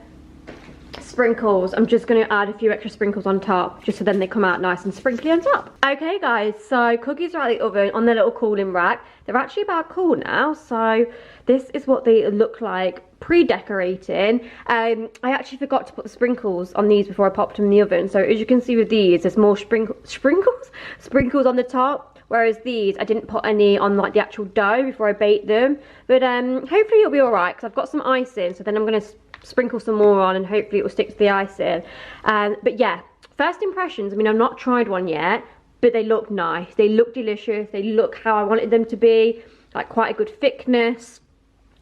Sprinkles. I'm just going to add a few extra sprinkles on top, just so then they come out nice and sprinkly on top. Okay guys, so cookies are out of the oven on their little cooling rack. They're actually about cool now, so this is what they look like pre-decorating. I actually forgot to put the sprinkles on these before I popped them in the oven, so as you can see with these, there's more sprinkles on the top, whereas these I didn't put any on like the actual dough before I baked them. But hopefully it'll be alright, because I've got some icing, so then I'm going to sprinkle some more on and hopefully it will stick to the icing. But yeah, first impressions, I mean, I've not tried one yet, but they look nice, they look delicious, they look how I wanted them to be, like quite a good thickness.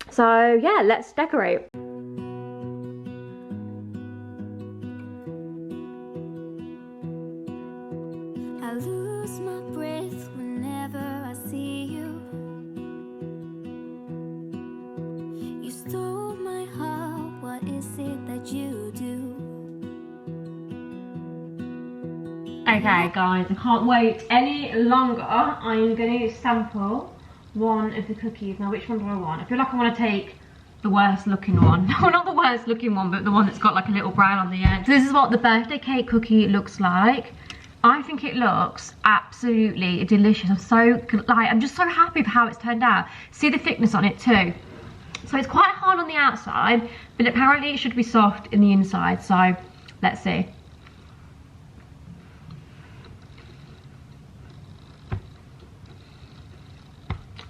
So yeah, let's decorate. I lose my breath whenever I see you. You stole my heart, what is it that you do? Okay guys, I can't wait any longer. I'm going to sample one of the cookies. Now, which one do I want? I feel like I want to take the worst looking one. No, not the worst looking one, but the one that's got like a little brown on the end. So this is what the birthday cake cookie looks like. I think it looks absolutely delicious. I'm just so happy for how it's turned out. See the thickness on it too. So it's quite hard on the outside, but apparently it should be soft in the inside. So let's see.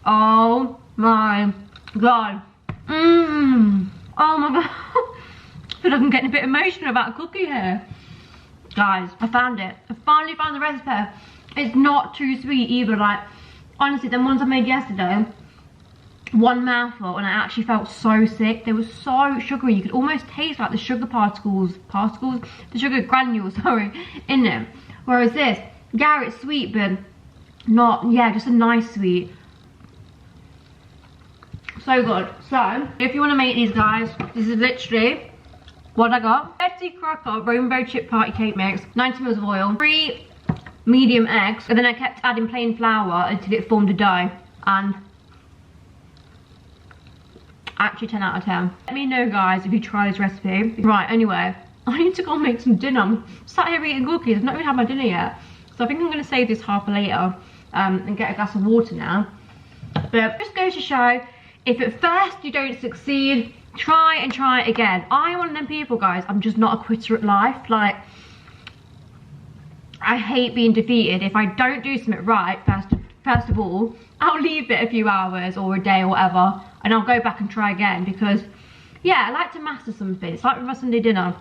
Oh my god. Oh my god. I feel like I'm getting a bit emotional about a cookie here. Guys, I found it. I finally found the recipe. It's not too sweet either. Like, honestly, the ones I made yesterday, one mouthful and I actually felt so sick. They were so sugary. You could almost taste like the sugar the sugar granules, sorry, in them. Whereas this, yeah, it's sweet, but not, yeah, just a nice sweet. So good. So if you want to make these, guys, this is literally what I got. 30 cracker rainbow chip party cake mix, 90 ml of oil, 3 medium eggs, and then I kept adding plain flour until it formed a dough. And actually 10 out of 10. Let me know, guys, if you try this recipe. Right, anyway, I need to go and make some dinner. I'm sat here eating cookies. I've not even had my dinner yet. So I think I'm going to save this half a litre and get a glass of water now. But it just goes to show, if at first you don't succeed, try and try it again. I'm one of them people, guys, I'm just not a quitter at life. Like, I hate being defeated. If I don't do something right, first of all, I'll leave it a few hours or a day or whatever, and I'll go back and try again, because, yeah, I like to master something. It's like with my Sunday dinner.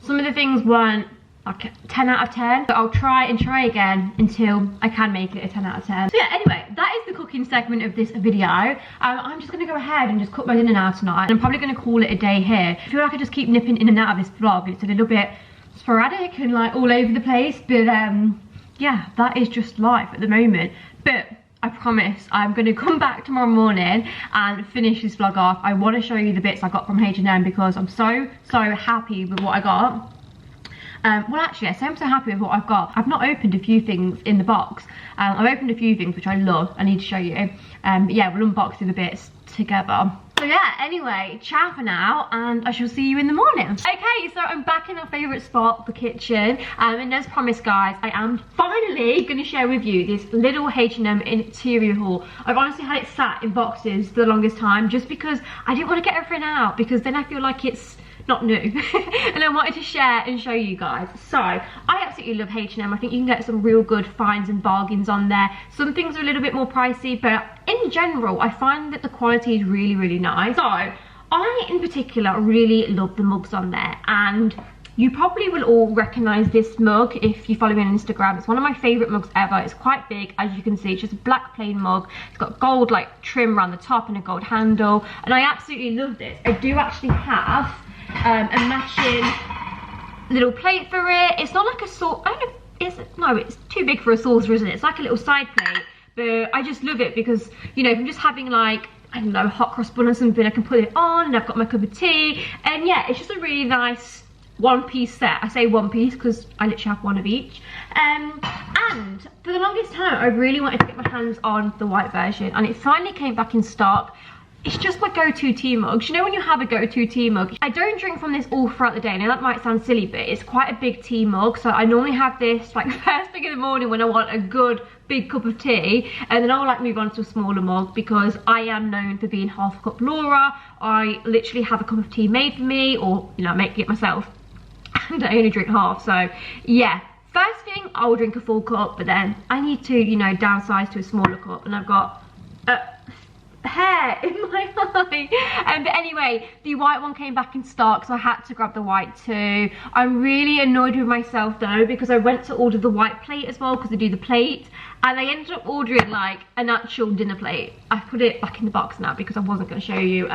Some of the things weren't like 10 out of 10, but I'll try and try again until I can make it a 10 out of 10. So yeah, anyway, that is the cooking segment of this video. I'm just gonna go ahead and just cook my dinner now tonight, and I'm probably gonna call it a day here. I feel like I just keep nipping in and out of this vlog. It's a little bit sporadic and like all over the place, but yeah, that is just life at the moment. But I promise I'm going to come back tomorrow morning and finish this vlog off. I want to show you the bits I got from H&M because I'm so happy with what I got. Well, actually, I say I'm so happy with what I've got. I've not opened a few things in the box. I've opened a few things which I love. I need to show you. But yeah, we'll unbox the bits together. So yeah, anyway, ciao for now, and I shall see you in the morning. Okay, so I'm back in our favourite spot, the kitchen, and as promised, guys, I am finally going to share with you this little H&M Interior haul. I've honestly had it sat in boxes for the longest time, just because I didn't want to get everything out, because then I feel like it's not new. And I wanted to share and show you guys. So I absolutely love H&M. I think you can get some real good finds and bargains on there. Some things are a little bit more pricey, but in general I find that the quality is really nice. So I in particular really love the mugs on there, and you probably will all recognise this mug if you follow me on Instagram. It's one of my favourite mugs ever. It's quite big, as you can see. It's just a black plain mug. It's got gold like trim around the top and a gold handle, and I absolutely love this. I do actually have a matching little plate for it. It's not like a saucer. I don't know, no, it's too big for a saucer, isn't it? It's like a little side plate, but I just love it because, you know, if I'm just having like, I don't know, a hot cross bun or something, I can put it on and I've got my cup of tea, and yeah, it's just a really nice one-piece set. I say one piece because I literally have one of each. And for the longest time I really wanted to get my hands on the white version, and it finally came back in stock. It's just my go-to tea mug. You know when you have a go-to tea mug? I don't drink from this all throughout the day. Now that might sound silly, but it's quite a big tea mug. So I normally have this like first thing in the morning when I want a good big cup of tea, and then I'll like move on to a smaller mug because I am known for being half cup Laura. I literally have a cup of tea made for me, or you know, make it myself, and I only drink half. So yeah, first thing I will drink a full cup, but then I need to, you know, downsize to a smaller cup, and I've got hair in my eye. But anyway, the white one came back in stock, so I had to grab the white too. I'm really annoyed with myself though, because I went to order the white plate as well, because they do the plate, and I ended up ordering like an actual dinner plate. I put it back in the box now because I wasn't going to show you,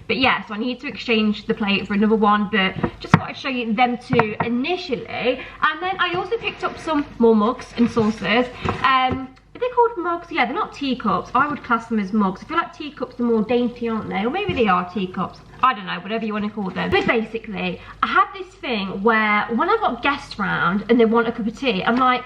but yeah, so I need to exchange the plate for another one, but just thought I'd show you them two initially. And then I also picked up some more mugs and saucers. Are they called mugs? Yeah, they're not teacups. I would class them as mugs. I feel like teacups are more dainty, aren't they? Or maybe they are teacups. I don't know, whatever you want to call them. But basically, I have this thing where when I've got guests round and they want a cup of tea, I'm like,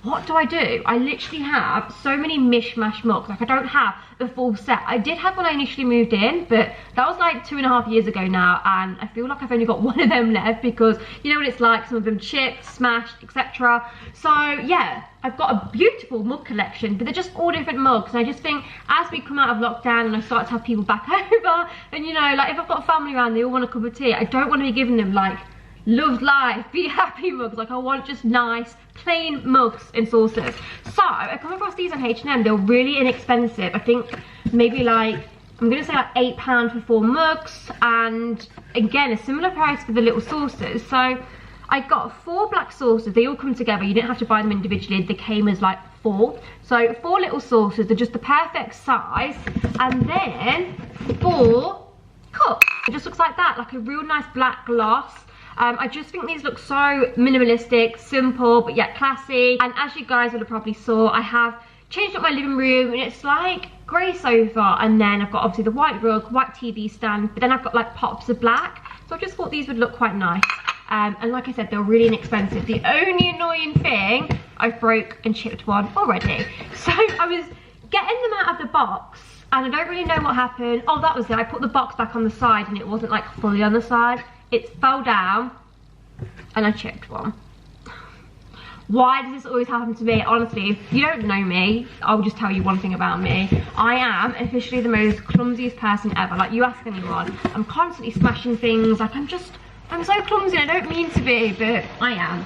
what do? I literally have so many mishmash mugs. Like, I don't have a full set. I did have when I initially moved in, but that was like 2.5 years ago now, and I feel like I've only got one of them left because you know what it's like, some of them chipped, smashed, etc. So yeah, I've got a beautiful mug collection, but they're just all different mugs, and I just think as we come out of lockdown and I start to have people back over, and you know, like if I've got a family around, they all want a cup of tea, I don't want to be giving them like love life, be happy mugs. Like, I want just nice plain mugs and saucers. So I come across these on H&M. They're really inexpensive. I think maybe like, I'm gonna say like £8 for 4 mugs, and again a similar price for the little saucers. So I got 4 black saucers. They all come together. You didn't have to buy them individually. They came as like 4. So 4 little saucers. They're just the perfect size, and then 4 cups. It just looks like that, like a real nice black gloss. I just think these look so minimalistic, simple, but yet classy. And as you guys would have probably saw, I have changed up my living room, and it's like grey sofa, and then I've got obviously the white rug, white TV stand, but then I've got like pops of black. So I just thought these would look quite nice. And like I said, they're really inexpensive. The only annoying thing, I broke and chipped one already. So I was getting them out of the box, and I don't really know what happened. Oh, that was it. I put the box back on the side, and it wasn't like fully on the side. It fell down and I chipped one. Why does this always happen to me? Honestly, if you don't know me, I'll just tell you one thing about me. I am officially the most clumsiest person ever. Like, you ask anyone, I'm constantly smashing things. Like, I'm so clumsy. I don't mean to be, but I am.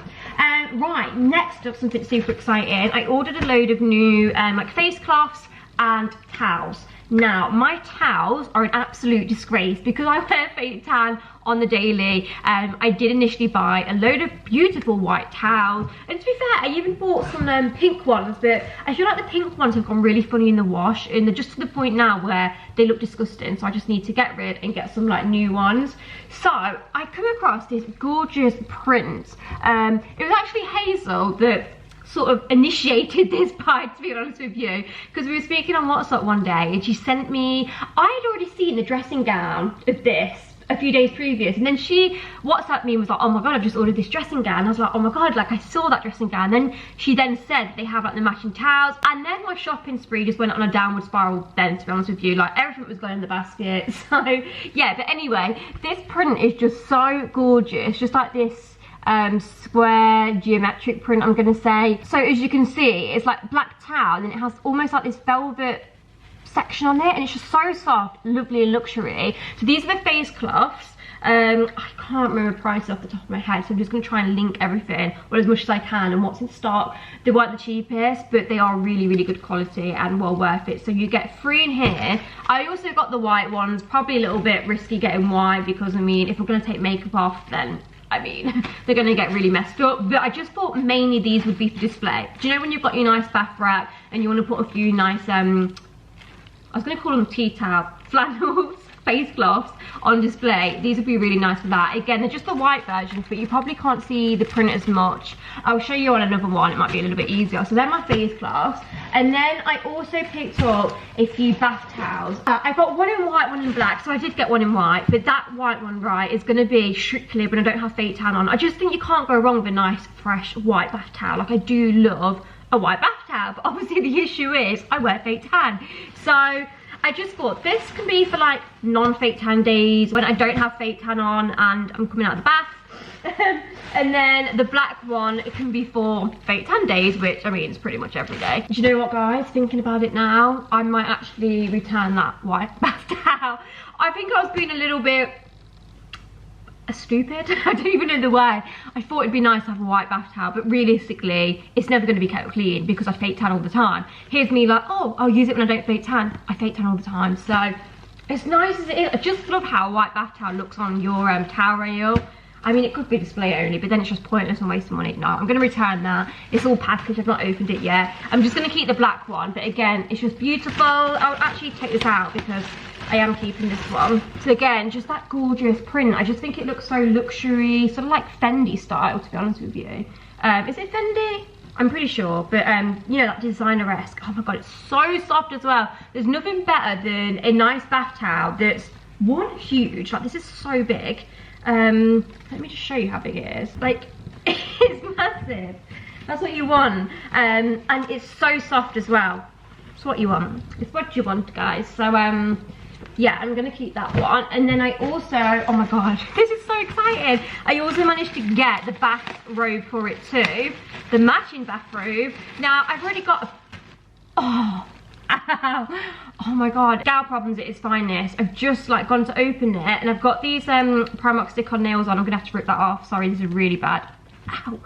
Right, next up, something super exciting. I ordered a load of new like face cloths and towels. Now, my towels are an absolute disgrace because I wear fake tan on the daily. I did initially buy a load of beautiful white towels, and to be fair, I even bought some pink ones, but I feel like the pink ones have gone really funny in the wash, and they're just to the point now where they look disgusting, so I just need to get rid and get some like new ones. So I come across this gorgeous print. It was actually Hazel that sort of initiated this buy, to be honest with you, because we were speaking on WhatsApp one day and she sent me, I had already seen the dressing gown of this a few days previous, and then she WhatsApped me and was like, oh my god, I've just ordered this dressing gown. I was like, oh my god, like I saw that dressing gown. Then she then said they have like the matching towels, and then my shopping spree just went on a downward spiral then, to be honest with you. Like, everything was going in the basket. So yeah, but anyway, this print is just so gorgeous, just like this square geometric print, I'm gonna say. So as you can see, it's like black towel, and it has almost like this velvet section on it, and it's just so soft, lovely and luxury. So these are the face cloths. I can't remember prices off the top of my head, so I'm just going to try and link everything, well, as much as I can, and what's in stock. They weren't the cheapest, but they are really, really good quality and well worth it. So you get 3 in here. I also got the white ones, probably a little bit risky getting white, because I mean, if I'm going to take makeup off, then I mean, they're going to get really messed up. But I just thought mainly these would be for display. Do you know when you've got your nice bath rack and you want to put a few nice, I was going to call them tea towel, flannels, face cloths on display. These would be really nice for that. Again, they're just the white versions, but you probably can't see the print as much. I'll show you on another one, it might be a little bit easier. So they're my face cloths. And then I also picked up a few bath towels. I got one in white, one in black, so I did get one in white, but that white one, right, is going to be strictly when I don't have fake tan on. I just think you can't go wrong with a nice, fresh white bath towel. Like, I do love a white bath towel, but obviously the issue is I wear fake tan. So I just thought this can be for like non-fake tan days when I don't have fake tan on and I'm coming out of the bath. And then the black one, it can be for fake tan days, which I mean, it's pretty much every day. Do you know what, guys, thinking about it now, I might actually return that white bath towel. I think I was being a little bit stupid. I don't even know the word. I thought it'd be nice to have a white bath towel, but realistically it's never going to be kept clean because I fake tan all the time. Here's me like, oh, I'll use it when I don't fake tan. I fake tan all the time. So as nice as it is, I just love how a white bath towel looks on your towel rail. I mean, it could be display only, but then it's just pointless and wasting money. No, I'm going to return that. It's all packaged. I've not opened it yet. I'm just going to keep the black one, but again, it's just beautiful. I'll actually take this out because I am keeping this one. So again, just that gorgeous print. I just think it looks so luxury, sort of like Fendi style, to be honest with you. Is it Fendi? I'm pretty sure, but you know, that designer-esque. Oh my god, it's so soft as well. There's nothing better than a nice bath towel that's, one, huge. Like, this is so big. Let me just show you how big it is. Like, it's massive. That's what you want. And it's so soft as well. It's what you want. It's what you want, guys. So yeah, I'm gonna keep that one. And then I also, oh my god, this is so exciting, I also managed to get the bath robe for it too, the matching bath robe. Now I've already got a, oh my god, gal problems at its finest. I've just like gone to open it and I've got these Primark stick-on nails on. I'm gonna have to rip that off. Sorry, this is really bad. Ow.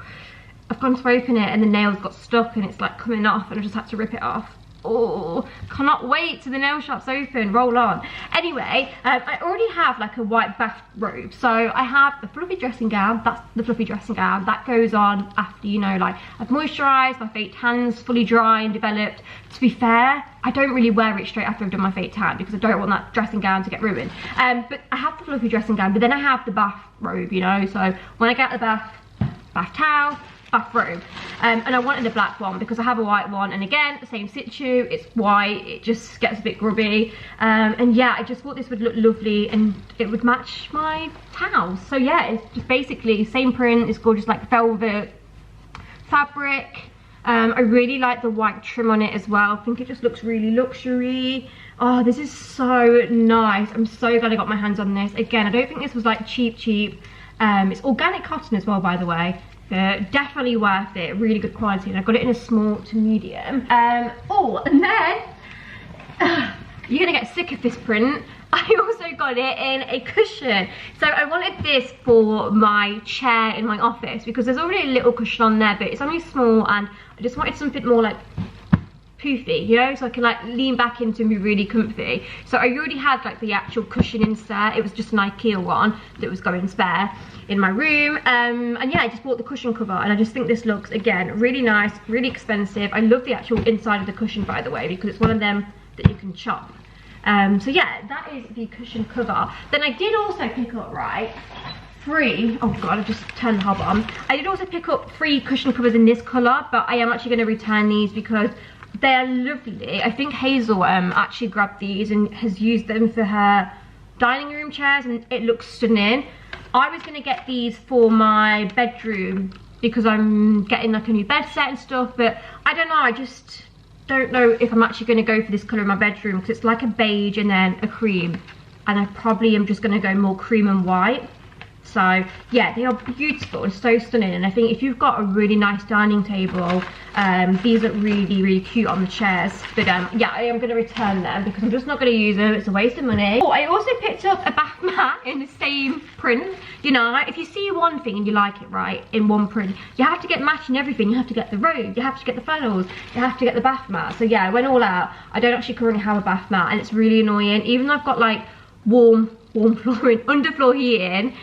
I've gone to open it and the nails got stuck and it's like coming off and I just had to rip it off. Oh, cannot wait till the nail shop's open. Roll on. Anyway, I already have like a white bath robe. So I have the fluffy dressing gown. That's the fluffy dressing gown. That goes on after, you know, like I've moisturised, my fake tan's fully dry and developed. To be fair, I don't really wear it straight after I've done my fake tan because I don't want that dressing gown to get ruined. But I have the fluffy dressing gown, but then I have the bath robe, you know. So when I get the bath towel, bath robe, and I wanted a black one because I have a white one, and again, the same situ, it's white, it just gets a bit grubby, and yeah, I just thought this would look lovely and it would match my towels. So yeah, it's just basically same print. It's gorgeous, like velvet fabric. I really like the white trim on it as well. I think it just looks really luxury. Oh, this is so nice. I'm so glad I got my hands on this. Again, I don't think this was like cheap. It's organic cotton as well, by the way. but definitely worth it. Really good quality, and I got it in a small to medium. Oh, and then you're gonna get sick of this print. I also got it in a cushion. So I wanted this for my chair in my office because there's already a little cushion on there, but it's only small, and I just wanted something more like poofy, you know, so I can like lean back into and be really comfy. So I already had like the actual cushion insert. It was just an IKEA one that was going spare in my room, and yeah, I just bought the cushion cover, and I just think this looks, again, really nice, really expensive. I love the actual inside of the cushion, by the way, because it's one of them that you can chop. So yeah, that is the cushion cover. Then I did also pick up, right, oh god, I just turned the hob on. I did also pick up 3 cushion covers in this colour, but I am actually going to return these because they're lovely. I think Hazel actually grabbed these and has used them for her dining room chairs, and it looks stunning. I was going to get these for my bedroom because I'm getting like a new bed set and stuff, but I don't know, I just don't know if I'm actually going to go for this colour in my bedroom because it's like a beige and then a cream, and I probably am just going to go more cream and white. So yeah, they are beautiful and so stunning, and I think if you've got a really nice dining table, these look really, really cute on the chairs. But yeah, I am going to return them because I'm just not going to use them. It's a waste of money. Oh, I also picked up a bath mat in the same print. You know, if you see one thing and you like it, right, in one print, you have to get matching everything. You have to get the robe, you have to get the flannels, you have to get the bath mat. So yeah, I went all out. I don't actually currently have a bath mat, and it's really annoying. Even though I've got like warm flooring, underfloor heating,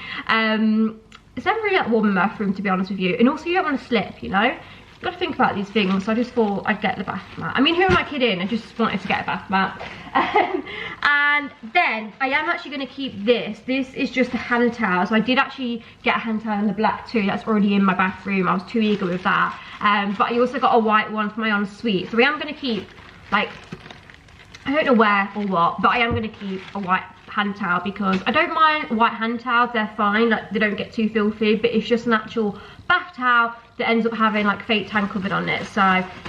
it's never really that warm in my bathroom, to be honest with you. And also, you don't want to slip, you know, you've got to think about these things. So I just thought I'd get the bath mat. I mean, who am I kidding? I just wanted to get a bath mat. And then I am actually going to keep this. This is just a hand towel. So I did actually get a hand towel in the black too. That's already in my bathroom. I was too eager with that. But I also got a white one for my ensuite. So I am going to keep, like, I don't know where or what, but I am going to keep a white hand towel because I don't mind white hand towels. They're fine, like they don't get too filthy, but it's just an actual bath towel that ends up having like fake tan covered on it. So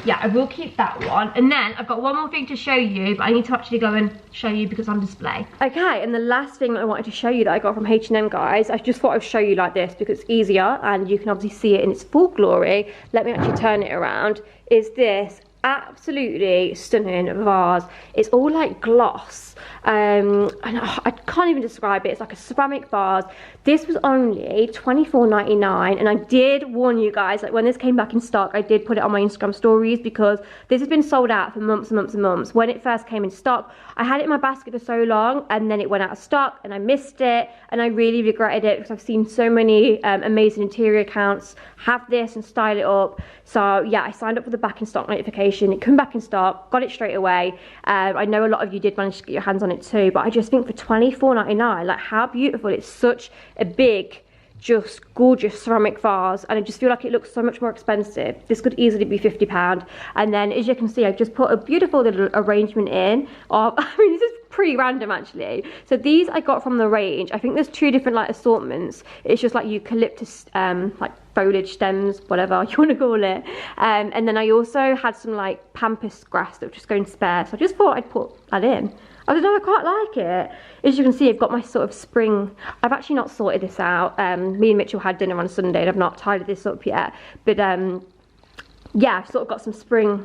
yeah, I will keep that one. And then I've got one more thing to show you, but I need to actually go and show you because on display. Okay, and the last thing I wanted to show you that I got from H&M, guys, I just thought I'd show you like this because it's easier and you can obviously see it in its full glory. Let me actually turn it around. Is this absolutely stunning vase? It's all like gloss, and I can't even describe it. It's like a ceramic vase. This was only $24.99, and I did warn you guys, like when this came back in stock, I did put it on my Instagram stories because this has been sold out for months and months and months. When it first came in stock, I had it in my basket for so long, and then it went out of stock and I missed it, and I really regretted it because I've seen so many amazing interior accounts have this and style it up. So yeah, I signed up for the back in stock notification. It came back in stock, got it straight away. I know a lot of you did manage to get your hands on it too, but I just think for $24.99, like how beautiful. It's such a big, just gorgeous ceramic vase, and I just feel like it looks so much more expensive. This could easily be £50. And then as you can see, I've just put a beautiful little arrangement in of, I mean, this is pretty random actually. So these I got from the range. I think there's 2 different like assortments. It's just like eucalyptus like foliage stems, whatever you want to call it, and then I also had some like pampas grass that was just going spare, so I just thought I'd put that in. I don't know, I quite like it. As you can see, I've got my sort of spring. I've actually not sorted this out. Me and Mitchell had dinner on Sunday and I've not tidied this up yet, but yeah, I've sort of got some spring,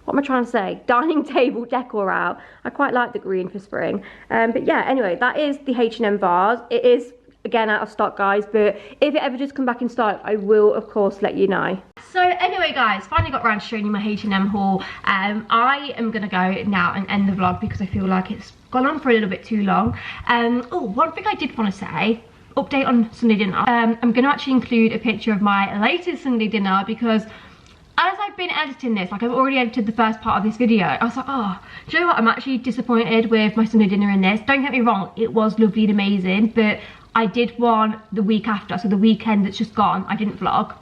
what am I trying to say, dining table decor out. I quite like the green for spring. But yeah, anyway, that is the H&M vase. It is again out of stock, guys, but if it ever does come back in stock, I will of course let you know. So anyway, guys, finally got around to showing you my H&M haul. I am gonna go now and end the vlog because I feel like it's gone on for a little bit too long. Oh, one thing I did want to say, update on Sunday dinner. I'm gonna actually include a picture of my latest Sunday dinner because as I've been editing this, like I've already edited the first part of this video, I was like, oh, do you know what, I'm actually disappointed with my Sunday dinner in this. Don't get me wrong, it was lovely and amazing, but I did one the week after, so the weekend that's just gone, I didn't vlog.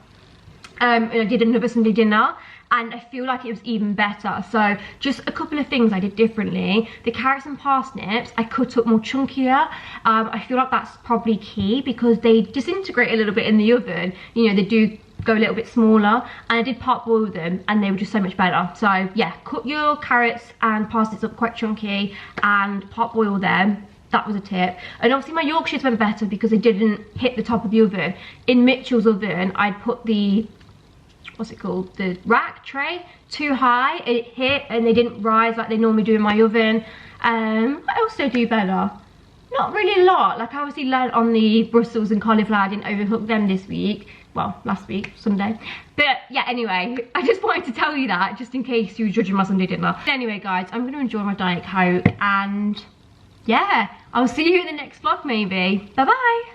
And I did another Sunday dinner, and I feel like it was even better. So just a couple of things I did differently. The carrots and parsnips I cut up more chunkier. I feel like that's probably key because they disintegrate a little bit in the oven. You know, they do go a little bit smaller, and I did part boil them and they were just so much better. So yeah, cut your carrots and parsnips up quite chunky and part boil them. that was a tip. And obviously my Yorkshires went better because they didn't hit the top of the oven. In Mitchell's oven, I'd put the, what's it called, the rack tray too high, it hit and they didn't rise like they normally do in my oven. What else did I do better? Not really a lot. Like I obviously learned on the Brussels and cauliflower, I didn't overcook them this week. Well, last week, Sunday. But yeah, anyway, I just wanted to tell you that just in case you were judging my Sunday dinner. But anyway guys, I'm gonna enjoy my Diet Coke and yeah, I'll see you in the next vlog maybe. Bye bye.